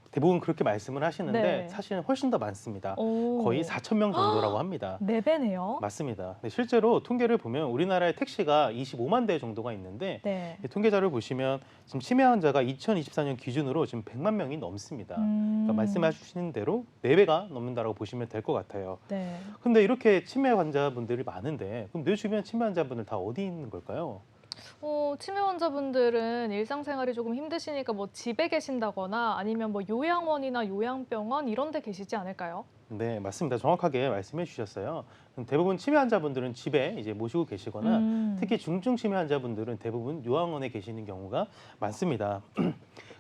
대부분 그렇게 말씀을 하시는데 네. 사실은 훨씬 더 많습니다. 오. 거의 4,000명 정도라고 합니다. 4배네요. 맞습니다. 네, 실제로 통계를 보면 우리나라의 택시가 25만 대 정도가 있는데 네. 이 통계 자료를 보시면 지금 치매 환자가 2024년 기준으로 지금 100만 명이 넘습니다. 그러니까 말씀하시는 대로 4배가 넘는다고 보시면 될 것 같아요. 네. 근데 이렇게 치매 환자분들이 많은데 그럼 내 주변 치매 환자분들 다 어디 있는 걸까요? 치매 환자분들은 일상생활이 조금 힘드시니까 집에 계신다거나 아니면 요양원이나 요양병원 이런 데 계시지 않을까요? 네, 맞습니다. 정확하게 말씀해 주셨어요. 대부분 치매 환자분들은 집에 이제 모시고 계시거나 특히 중증 치매 환자분들은 대부분 요양원에 계시는 경우가 많습니다.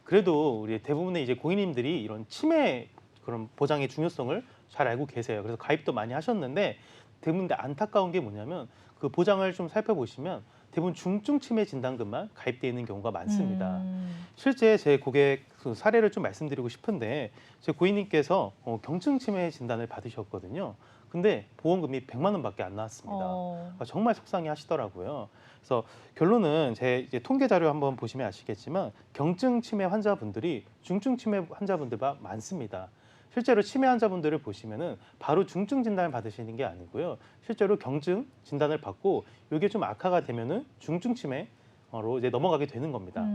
그래도 우리 대부분의 이제 고객님들이 이런 치매 그런 보장의 중요성을 잘 알고 계세요. 그래서 가입도 많이 하셨는데 대부분 안타까운 게 뭐냐면 그 보장을 좀 살펴보시면 대부분 중증 치매 진단금만 가입되어 있는 경우가 많습니다. 실제 제 고객 사례를 좀 말씀드리고 싶은데 제 고객님께서 경증 치매 진단을 받으셨거든요. 근데 보험금이 100만 원밖에 안 나왔습니다. 정말 속상해 하시더라고요. 그래서 결론은 제 이제 통계 자료 한번 보시면 아시겠지만 경증 치매 환자분들이 중증 치매 환자분들보다 많습니다. 실제로 치매 환자분들을 보시면은 바로 중증 진단을 받으시는 게 아니고요. 실제로 경증 진단을 받고 이게 좀 악화가 되면은 중증 치매로 이제 넘어가게 되는 겁니다.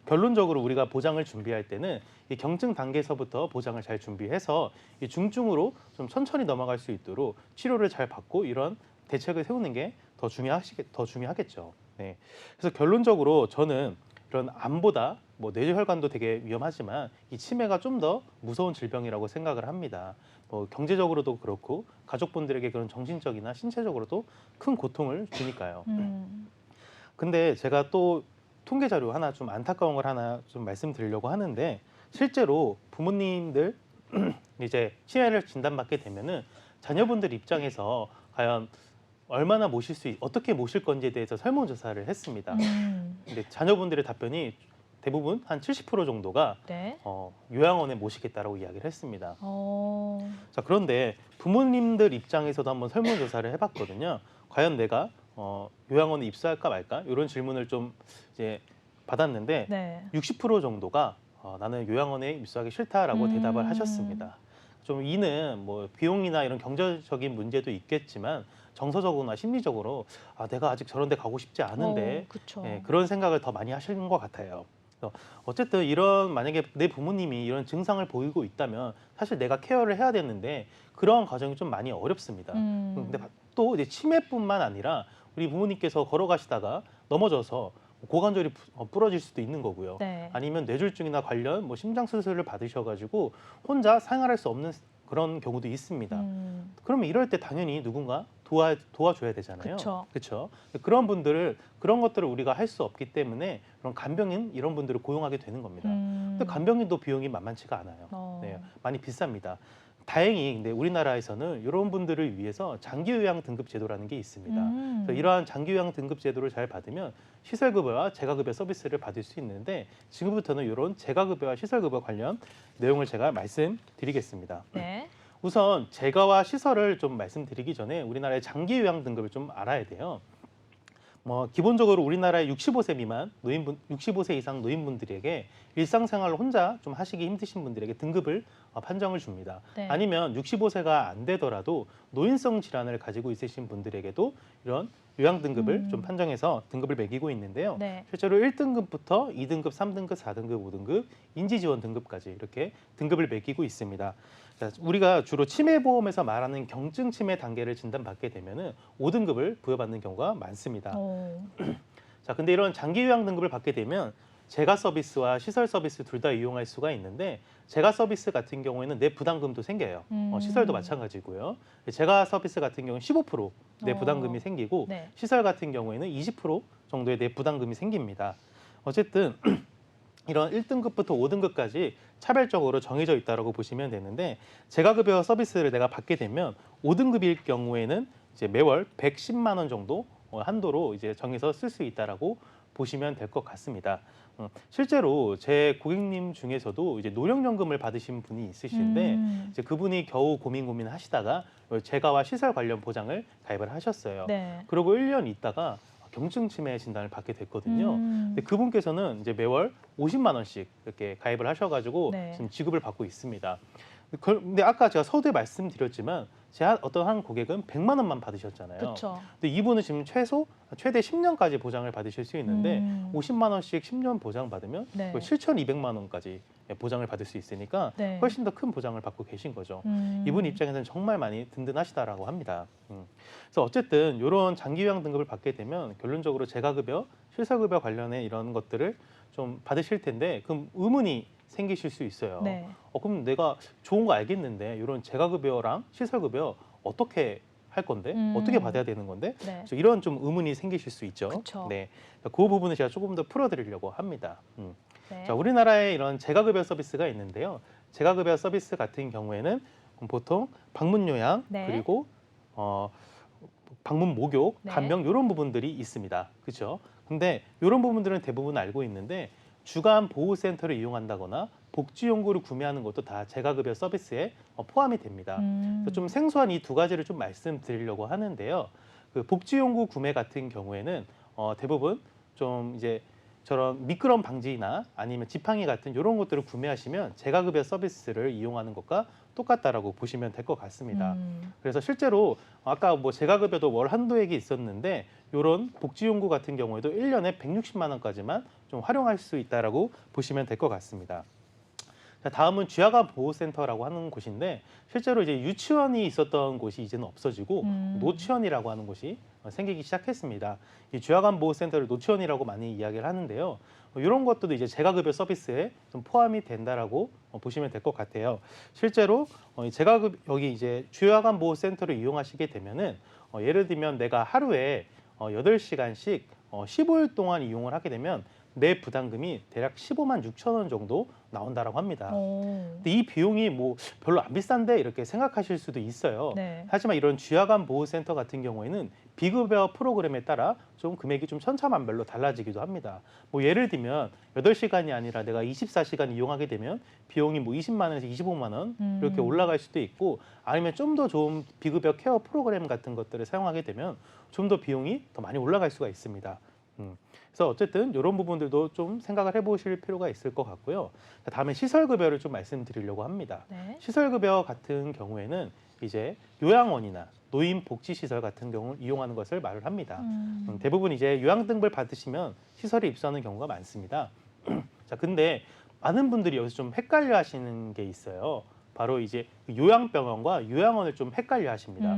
결론적으로 우리가 보장을 준비할 때는 이 경증 단계에서부터 보장을 잘 준비해서 이 중증으로 좀 천천히 넘어갈 수 있도록 치료를 잘 받고 이런 대책을 세우는 게 더 중요하겠죠. 네. 그래서 결론적으로 저는 이런 암보다 뭐 뇌혈관도 되게 위험하지만 이 치매가 좀 더 무서운 질병이라고 생각을 합니다. 뭐 경제적으로도 그렇고 가족분들에게 그런 정신적이나 신체적으로도 큰 고통을 주니까요. 근데 제가 또 통계 자료 하나 좀 안타까운 걸 하나 좀 말씀드리려고 하는데 실제로 부모님들 이제 치매를 진단받게 되면은 자녀분들 입장에서 과연 얼마나 어떻게 모실 건지에 대해서 설문조사를 했습니다. 근데 자녀분들의 답변이 대부분 한 70% 정도가 네. 요양원에 모시겠다라고 이야기를 했습니다. 자, 그런데 부모님들 입장에서도 한번 설문조사를 해봤거든요. 과연 내가 요양원에 입소할까 말까 이런 질문을 좀 이제 받았는데 네. 60% 정도가 나는 요양원에 입소하기 싫다라고 대답을 하셨습니다. 좀 이는 뭐 비용이나 이런 경제적인 문제도 있겠지만 정서적으로나 심리적으로 내가 아직 저런 데 가고 싶지 않은데 그쵸. 그런 생각을 더 많이 하시는 것 같아요. 그래서 어쨌든 만약에 내 부모님이 이런 증상을 보이고 있다면 사실 내가 케어를 해야 되는데 그런 과정이 좀 많이 어렵습니다. 근데 또 이제 치매뿐만 아니라 우리 부모님께서 걸어가시다가 넘어져서 고관절이 부러질 수도 있는 거고요. 네. 아니면 뇌졸중이나 관련 뭐 심장 수술을 받으셔가지고 혼자 생활할 수 없는 그런 경우도 있습니다. 그러면 이럴 때 당연히 누군가 도와줘야 되잖아요. 그렇죠. 그런 것들을 우리가 할 수 없기 때문에 그런 간병인 이런 분들을 고용하게 되는 겁니다. 근데 간병인도 비용이 만만치가 않아요. 네, 많이 비쌉니다. 다행히 근데 우리나라에서는 이런 분들을 위해서 장기요양 등급 제도라는 게 있습니다. 그래서 이러한 장기요양 등급 제도를 잘 받으면 시설급여와 재가급여 서비스를 받을 수 있는데 지금부터는 이런 재가급여와 시설급여 관련 내용을 제가 말씀드리겠습니다. 네. 우선 재가와 시설을 좀 말씀드리기 전에 우리나라의 장기요양 등급을 좀 알아야 돼요. 기본적으로 우리나라의 65세 미만 65세 이상 노인분들에게 일상생활을 혼자 좀 하시기 힘드신 분들에게 등급을 판정을 줍니다. 네. 아니면 65세가 안 되더라도 노인성 질환을 가지고 있으신 분들에게도 이런 요양 등급을 좀 판정해서 등급을 매기고 있는데요. 네. 실제로 1등급부터 2등급, 3등급, 4등급, 5등급, 인지지원 등급까지 이렇게 등급을 매기고 있습니다. 자, 우리가 주로 치매보험에서 말하는 경증 치매 단계를 진단받게 되면은 5등급을 부여받는 경우가 많습니다. 자, 근데 이런 장기 요양 등급을 받게 되면 재가 서비스와 시설 서비스 둘 다 이용할 수가 있는데 재가 서비스 같은 경우에는 내 부담금도 생겨요. 시설도 마찬가지고요. 재가 서비스 같은 경우는 15%내 부담금이 생기고 네. 시설 같은 경우에는 20% 정도의 내 부담금이 생깁니다. 어쨌든 이런 1등급부터 5등급까지 차별적으로 정해져 있다고 보시면 되는데 재가급여 서비스를 내가 받게 되면 5등급일 경우에는 이제 매월 110만 원 정도 한도로 이제 정해서 쓸 수 있다라고 보시면 될 것 같습니다. 실제로 제 고객님 중에서도 이제 노령연금을 받으신 분이 있으신데 이제 그분이 겨우 고민하시다가 재가와 시설 관련 보장을 가입을 하셨어요. 네. 그리고 1년 있다가 경증 치매 진단을 받게 됐거든요. 근데 그분께서는 이제 매월 50만 원씩 이렇게 가입을 하셔가지고 네. 지금 지급을 받고 있습니다. 근데 아까 제가 서두에 말씀드렸지만 제 어떤 한 고객은 100만 원만 받으셨잖아요. 그렇죠. 근데 이분은 지금 최대 10년까지 보장을 받으실 수 있는데 50만 원씩 10년 보장 받으면 네. 7,200만 원까지 보장을 받을 수 있으니까 네. 훨씬 더 큰 보장을 받고 계신 거죠. 이분 입장에서는 정말 많이 든든하시다라고 합니다. 그래서 어쨌든 이런 장기요양 등급을 받게 되면 결론적으로 재가급여, 실설급여 관련해 이런 것들을 좀 받으실 텐데 그럼 의문이 생기실 수 있어요. 네. 그럼 내가 좋은 거 알겠는데 이런 재가급여랑 시설급여 어떻게 할 건데 어떻게 받아야 되는 건데 네. 그래서 이런 좀 의문이 생기실 수 있죠. 그쵸. 네, 그 부분을 제가 조금 더 풀어드리려고 합니다. 네. 자, 우리나라에 이런 재가급여 서비스가 있는데요. 재가급여 서비스 같은 경우에는 보통 방문 요양 네. 그리고 방문 목욕, 네. 간병 이런 부분들이 있습니다. 그렇죠? 근데 이런 부분들은 대부분 알고 있는데 주간 보호센터를 이용한다거나 복지용구를 구매하는 것도 다 재가급여 서비스에 포함이 됩니다. 그래서 좀 생소한 이 두 가지를 좀 말씀드리려고 하는데요. 그 복지용구 구매 같은 경우에는 대부분 좀 이제 저런 미끄럼 방지나 아니면 지팡이 같은 이런 것들을 구매하시면 재가급여 서비스를 이용하는 것과 똑같다라고 보시면 될 것 같습니다. 그래서 실제로 아까 뭐 재가급여도 월 한도액이 있었는데 이런 복지용구 같은 경우에도 1년에 160만 원까지만 좀 활용할 수 있다라고 보시면 될 것 같습니다. 자, 다음은 쥐아간 보호센터라고 하는 곳인데 실제로 이제 유치원이 있었던 곳이 이제는 없어지고 노치원이라고 하는 곳이 생기기 시작했습니다. 이 쥐아간 보호센터를 노치원이라고 많이 이야기를 하는데요. 이런 것들도 이제 재가급여 서비스에 좀 포함이 된다라고 보시면 될 것 같아요. 실제로 여기 이제 쥐아간 보호센터를 이용하시게 되면은 예를 들면 내가 하루에 8시간씩 15일 동안 이용을 하게 되면 내 부담금이 대략 15만 6천 원 정도 나온다라고 합니다. 근데 이 비용이 뭐 별로 안 비싼데 이렇게 생각하실 수도 있어요. 네. 하지만 이런 쥐아간 보호센터 같은 경우에는 비급여 프로그램에 따라 좀 금액이 좀 천차만별로 달라지기도 합니다. 뭐 예를 들면 8시간이 아니라 내가 24시간 이용하게 되면 비용이 뭐 20만 원에서 25만 원 이렇게 올라갈 수도 있고 아니면 좀 더 좋은 비급여 케어 프로그램 같은 것들을 사용하게 되면 좀 더 비용이 더 많이 올라갈 수가 있습니다. 그래서 어쨌든 이런 부분들도 좀 생각을 해보실 필요가 있을 것 같고요. 다음에 시설급여를 좀 말씀드리려고 합니다. 네. 시설급여 같은 경우에는 이제 요양원이나 노인복지시설 같은 경우를 이용하는 것을 말을 합니다. 대부분 이제 요양등급을 받으시면 시설에 입소하는 경우가 많습니다. 자, 근데 많은 분들이 여기서 좀 헷갈려 하시는 게 있어요. 바로 이제 요양병원과 요양원을 좀 헷갈려 하십니다.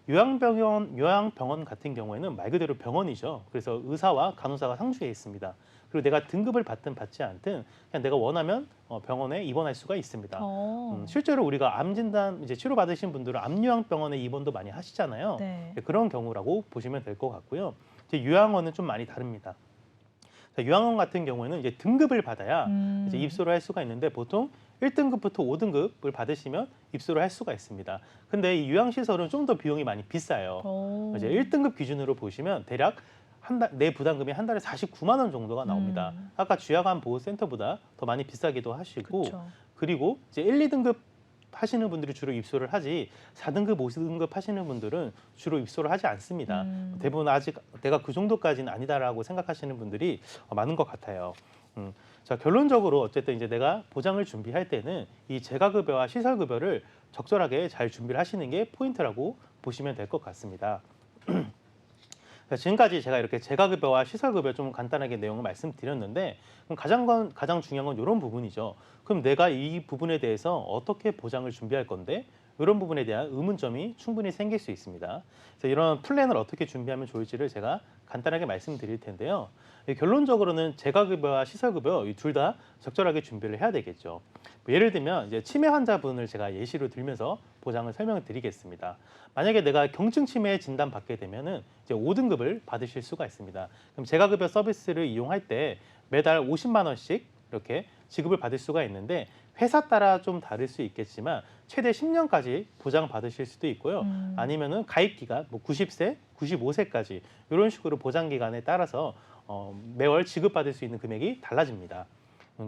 요양병원 같은 경우에는 말 그대로 병원이죠. 그래서 의사와 간호사가 상주해 있습니다. 그리고 내가 등급을 받든 받지 않든 그냥 내가 원하면 병원에 입원할 수가 있습니다. 실제로 우리가 암 진단 이제 치료 받으신 분들은 암요양병원에 입원도 많이 하시잖아요. 네. 그런 경우라고 보시면 될 것 같고요. 이제 요양원은 좀 많이 다릅니다. 자, 요양원 같은 경우에는 이제 등급을 받아야 이제 입소를 할 수가 있는데 보통 1등급부터 5등급을 받으시면 입소를 할 수가 있습니다. 근데 이 요양시설은 좀 더 비용이 많이 비싸요. 이제 1등급 기준으로 보시면 대략 내 부담금이 한 달에 49만 원 정도가 나옵니다. 아까 쥐아간 보호센터보다 더 많이 비싸기도 하시고 그쵸. 그리고 이제 1, 2등급 하시는 분들이 주로 입소를 하지 4등급, 5등급 하시는 분들은 주로 입소를 하지 않습니다. 대부분 아직 내가 그 정도까지는 아니다라고 생각하시는 분들이 많은 것 같아요. 자, 결론적으로 어쨌든 이제 내가 보장을 준비할 때는 이 재가급여와 시설급여를 적절하게 잘 준비를 하시는 게 포인트라고 보시면 될 것 같습니다. 지금까지 제가 이렇게 재가급여와 시설급여 좀 간단하게 내용을 말씀드렸는데 그럼 가장 중요한 건 이런 부분이죠. 그럼 내가 이 부분에 대해서 어떻게 보장을 준비할 건데 이런 부분에 대한 의문점이 충분히 생길 수 있습니다. 그래서 이런 플랜을 어떻게 준비하면 좋을지를 제가 간단하게 말씀드릴 텐데요. 결론적으로는 재가급여와 시설급여 이 둘 다 적절하게 준비를 해야 되겠죠. 예를 들면 이제 치매 환자분을 제가 예시로 들면서 보장을 설명을 드리겠습니다. 만약에 내가 경증 치매 진단 받게 되면은 이제 5등급을 받으실 수가 있습니다. 그럼 재가급여 서비스를 이용할 때 매달 50만 원씩 이렇게 지급을 받을 수가 있는데 회사 따라 좀 다를 수 있겠지만 최대 10년까지 보장 받으실 수도 있고요. 아니면은 가입 기간 뭐 90세, 95세까지 이런 식으로 보장 기간에 따라서 매월 지급받을 수 있는 금액이 달라집니다.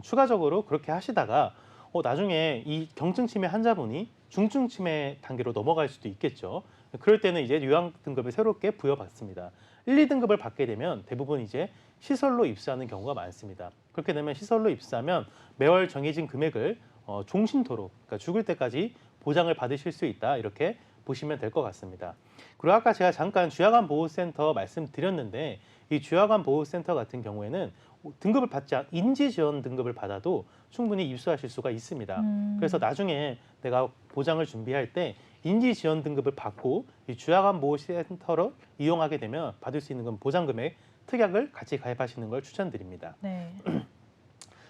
추가적으로 그렇게 하시다가 나중에 이 경증 치매 환자분이 중증 치매 단계로 넘어갈 수도 있겠죠. 그럴 때는 이제 요양 등급을 새롭게 부여받습니다. 1, 2등급을 받게 되면 대부분 이제 시설로 입소하는 경우가 많습니다. 그렇게 되면 시설로 입소하면 매월 정해진 금액을 종신토록, 그러니까 죽을 때까지 보장을 받으실 수 있다. 이렇게 보시면 될 것 같습니다. 그리고 아까 제가 잠깐 쥐아간 보호센터 말씀드렸는데 이 쥐아간 보호센터 같은 경우에는 등급을 받지 인지 지원 등급을 받아도 충분히 입소하실 수가 있습니다. 그래서 나중에 내가 보장을 준비할 때 인지 지원 등급을 받고 이 쥐아간 보호센터를 이용하게 되면 받을 수 있는 건 보장 금액 특약을 같이 가입하시는 걸 추천드립니다. 네.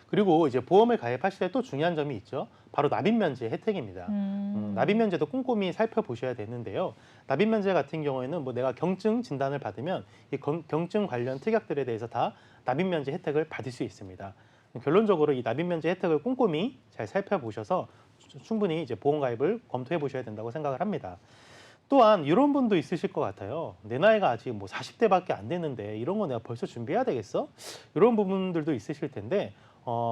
그리고 이제 보험을 가입하실 때 또 중요한 점이 있죠. 바로 납입면제 혜택입니다. 납입면제도 꼼꼼히 살펴보셔야 되는데요. 납입면제 같은 경우에는 뭐 내가 경증 진단을 받으면 이 경증 관련 특약들에 대해서 다 납입면제 혜택을 받을 수 있습니다. 결론적으로 이 납입면제 혜택을 꼼꼼히 잘 살펴보셔서 충분히 이제 보험 가입을 검토해 보셔야 된다고 생각을 합니다. 또한 이런 분도 있으실 것 같아요. 내 나이가 아직 뭐 40대밖에 안 됐는데 이런 거 내가 벌써 준비해야 되겠어? 이런 부분들도 있으실 텐데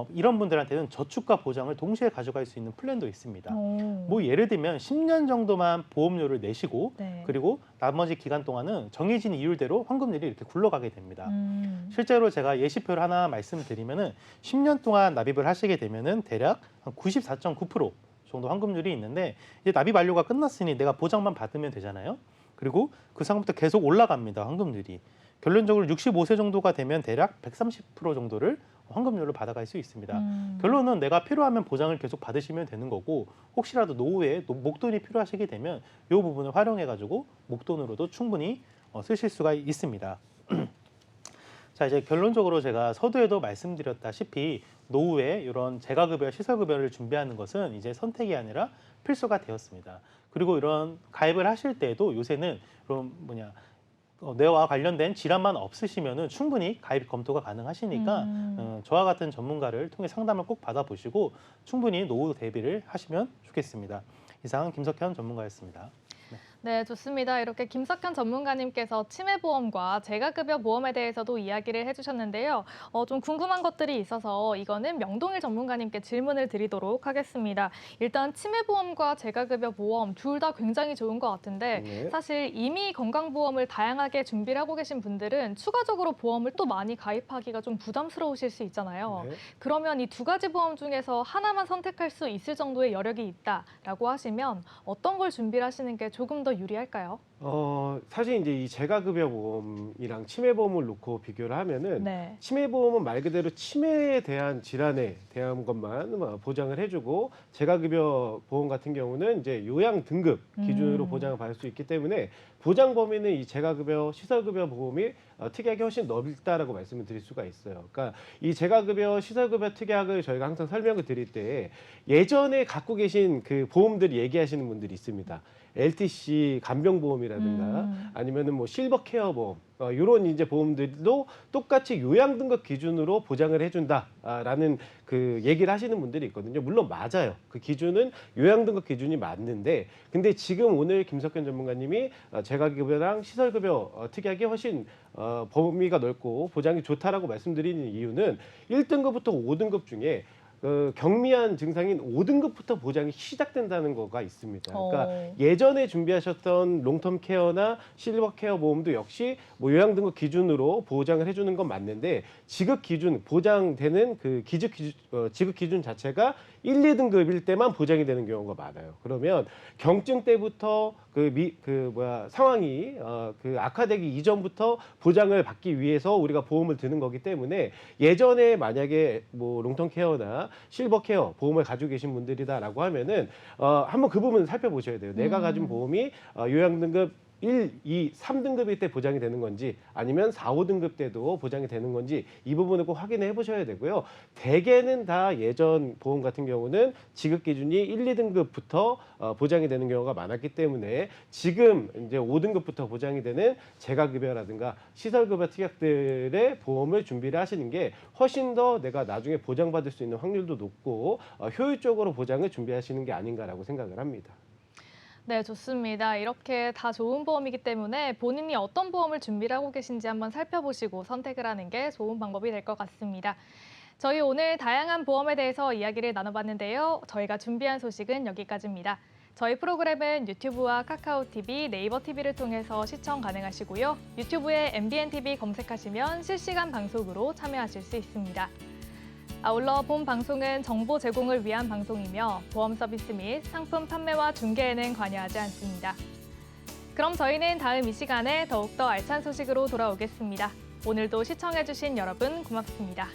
이런 분들한테는 저축과 보장을 동시에 가져갈 수 있는 플랜도 있습니다. 뭐 예를 들면 10년 정도만 보험료를 내시고 네. 그리고 나머지 기간 동안은 정해진 이율대로 환급률이 이렇게 굴러가게 됩니다. 실제로 제가 예시표를 하나 말씀드리면은 10년 동안 납입을 하시게 되면은 대략 한 94.9% 정도 환급률이 있는데 이제 납입 완료가 끝났으니 내가 보장만 받으면 되잖아요. 그리고 그 상부터 계속 올라갑니다. 환급률이. 결론적으로 65세 정도가 되면 대략 130% 정도를 환급률을 받아갈 수 있습니다. 결론은 내가 필요하면 보장을 계속 받으시면 되는 거고 혹시라도 노후에 목돈이 필요하시게 되면 이 부분을 활용해가지고 목돈으로도 충분히 쓰실 수가 있습니다. 자, 이제 결론적으로 제가 서두에도 말씀드렸다시피 노후에 이런 재가급여, 시설급여를 준비하는 것은 이제 선택이 아니라 필수가 되었습니다. 그리고 이런 가입을 하실 때에도 요새는 그런 뇌와 관련된 질환만 없으시면은 충분히 가입 검토가 가능하시니까 저와 같은 전문가를 통해 상담을 꼭 받아보시고 충분히 노후 대비를 하시면 좋겠습니다. 이상 김석현 전문가였습니다. 네, 좋습니다. 이렇게 김석현 전문가님께서 치매보험과 재가급여 보험에 대해서도 이야기를 해주셨는데요. 좀 궁금한 것들이 있어서 이거는 명동일 전문가님께 질문을 드리도록 하겠습니다. 일단 치매보험과 재가급여 보험 둘 다 굉장히 좋은 것 같은데 네. 사실 이미 건강보험을 다양하게 준비를 하고 계신 분들은 추가적으로 보험을 또 많이 가입하기가 좀 부담스러우실 수 있잖아요. 네. 그러면 이 두 가지 보험 중에서 하나만 선택할 수 있을 정도의 여력이 있다라고 하시면 어떤 걸 준비를 하시는 게 조금 더 유리할까요? 사실 이제 이 재가급여 보험이랑 치매보험을 놓고 비교를 하면은 네. 치매보험은 말 그대로 치매에 대한 질환에 대한 것만 보장을 해주고 재가급여 보험 같은 경우는 이제 요양 등급 기준으로 보장을 받을 수 있기 때문에 보장 범위는 이 재가급여, 시설급여 보험이 특약이 훨씬 넓다라고 말씀을 드릴 수가 있어요. 그러니까 이 재가급여, 시설급여 특약을 저희가 항상 설명을 드릴 때 예전에 갖고 계신 그 보험들 얘기하시는 분들이 있습니다. LTC 간병보험이라든가 아니면은 뭐 실버케어 보험 이런 이제 보험들도 똑같이 요양 등급 기준으로 보장을 해준다라는 그 얘기를 하시는 분들이 있거든요. 물론 맞아요. 그 기준은 요양 등급 기준이 맞는데 근데 지금 오늘 김석현 전문가님이 재가급여랑 시설급여 특약이 훨씬 범위가 넓고 보장이 좋다라고 말씀드리는 이유는 1등급부터 5등급 중에 경미한 증상인 5등급부터 보장이 시작된다는 거가 있습니다. 그러니까 예전에 준비하셨던 롱텀 케어나 실버 케어 보험도 역시 뭐 요양 등급 기준으로 보장을 해주는 건 맞는데 지급 기준 보장되는 그 지급 기준 자체가 1, 2등급일 때만 보장이 되는 경우가 많아요. 그러면 경증 때부터 상황이 악화되기 이전부터 보장을 받기 위해서 우리가 보험을 드는 거기 때문에 예전에 만약에 뭐 롱텀 케어나 실버 케어 보험을 가지고 계신 분들이다라고 하면은 한번 그 부분을 살펴보셔야 돼요. 내가 가진 보험이 요양 등급 1, 2, 3등급일 때 보장이 되는 건지 아니면 4, 5등급 때도 보장이 되는 건지 이 부분을 꼭 확인해 보셔야 되고요. 대개는 다 예전 보험 같은 경우는 지급 기준이 1, 2등급부터 보장이 되는 경우가 많았기 때문에 지금 이제 5등급부터 보장이 되는 재가급여라든가 시설급여 특약들의 보험을 준비를 하시는 게 훨씬 더 내가 나중에 보장받을 수 있는 확률도 높고 효율적으로 보장을 준비하시는 게 아닌가라고 생각을 합니다. 네, 좋습니다. 이렇게 다 좋은 보험이기 때문에 본인이 어떤 보험을 준비를 하고 계신지 한번 살펴보시고 선택을 하는 게 좋은 방법이 될 것 같습니다. 저희 오늘 다양한 보험에 대해서 이야기를 나눠봤는데요. 저희가 준비한 소식은 여기까지입니다. 저희 프로그램은 유튜브와 카카오TV, 네이버TV를 통해서 시청 가능하시고요. 유튜브에 MBNTV 검색하시면 실시간 방송으로 참여하실 수 있습니다. 아울러 본 방송은 정보 제공을 위한 방송이며 보험 서비스 및 상품 판매와 중개에는 관여하지 않습니다. 그럼 저희는 다음 이 시간에 더욱더 알찬 소식으로 돌아오겠습니다. 오늘도 시청해주신 여러분 고맙습니다.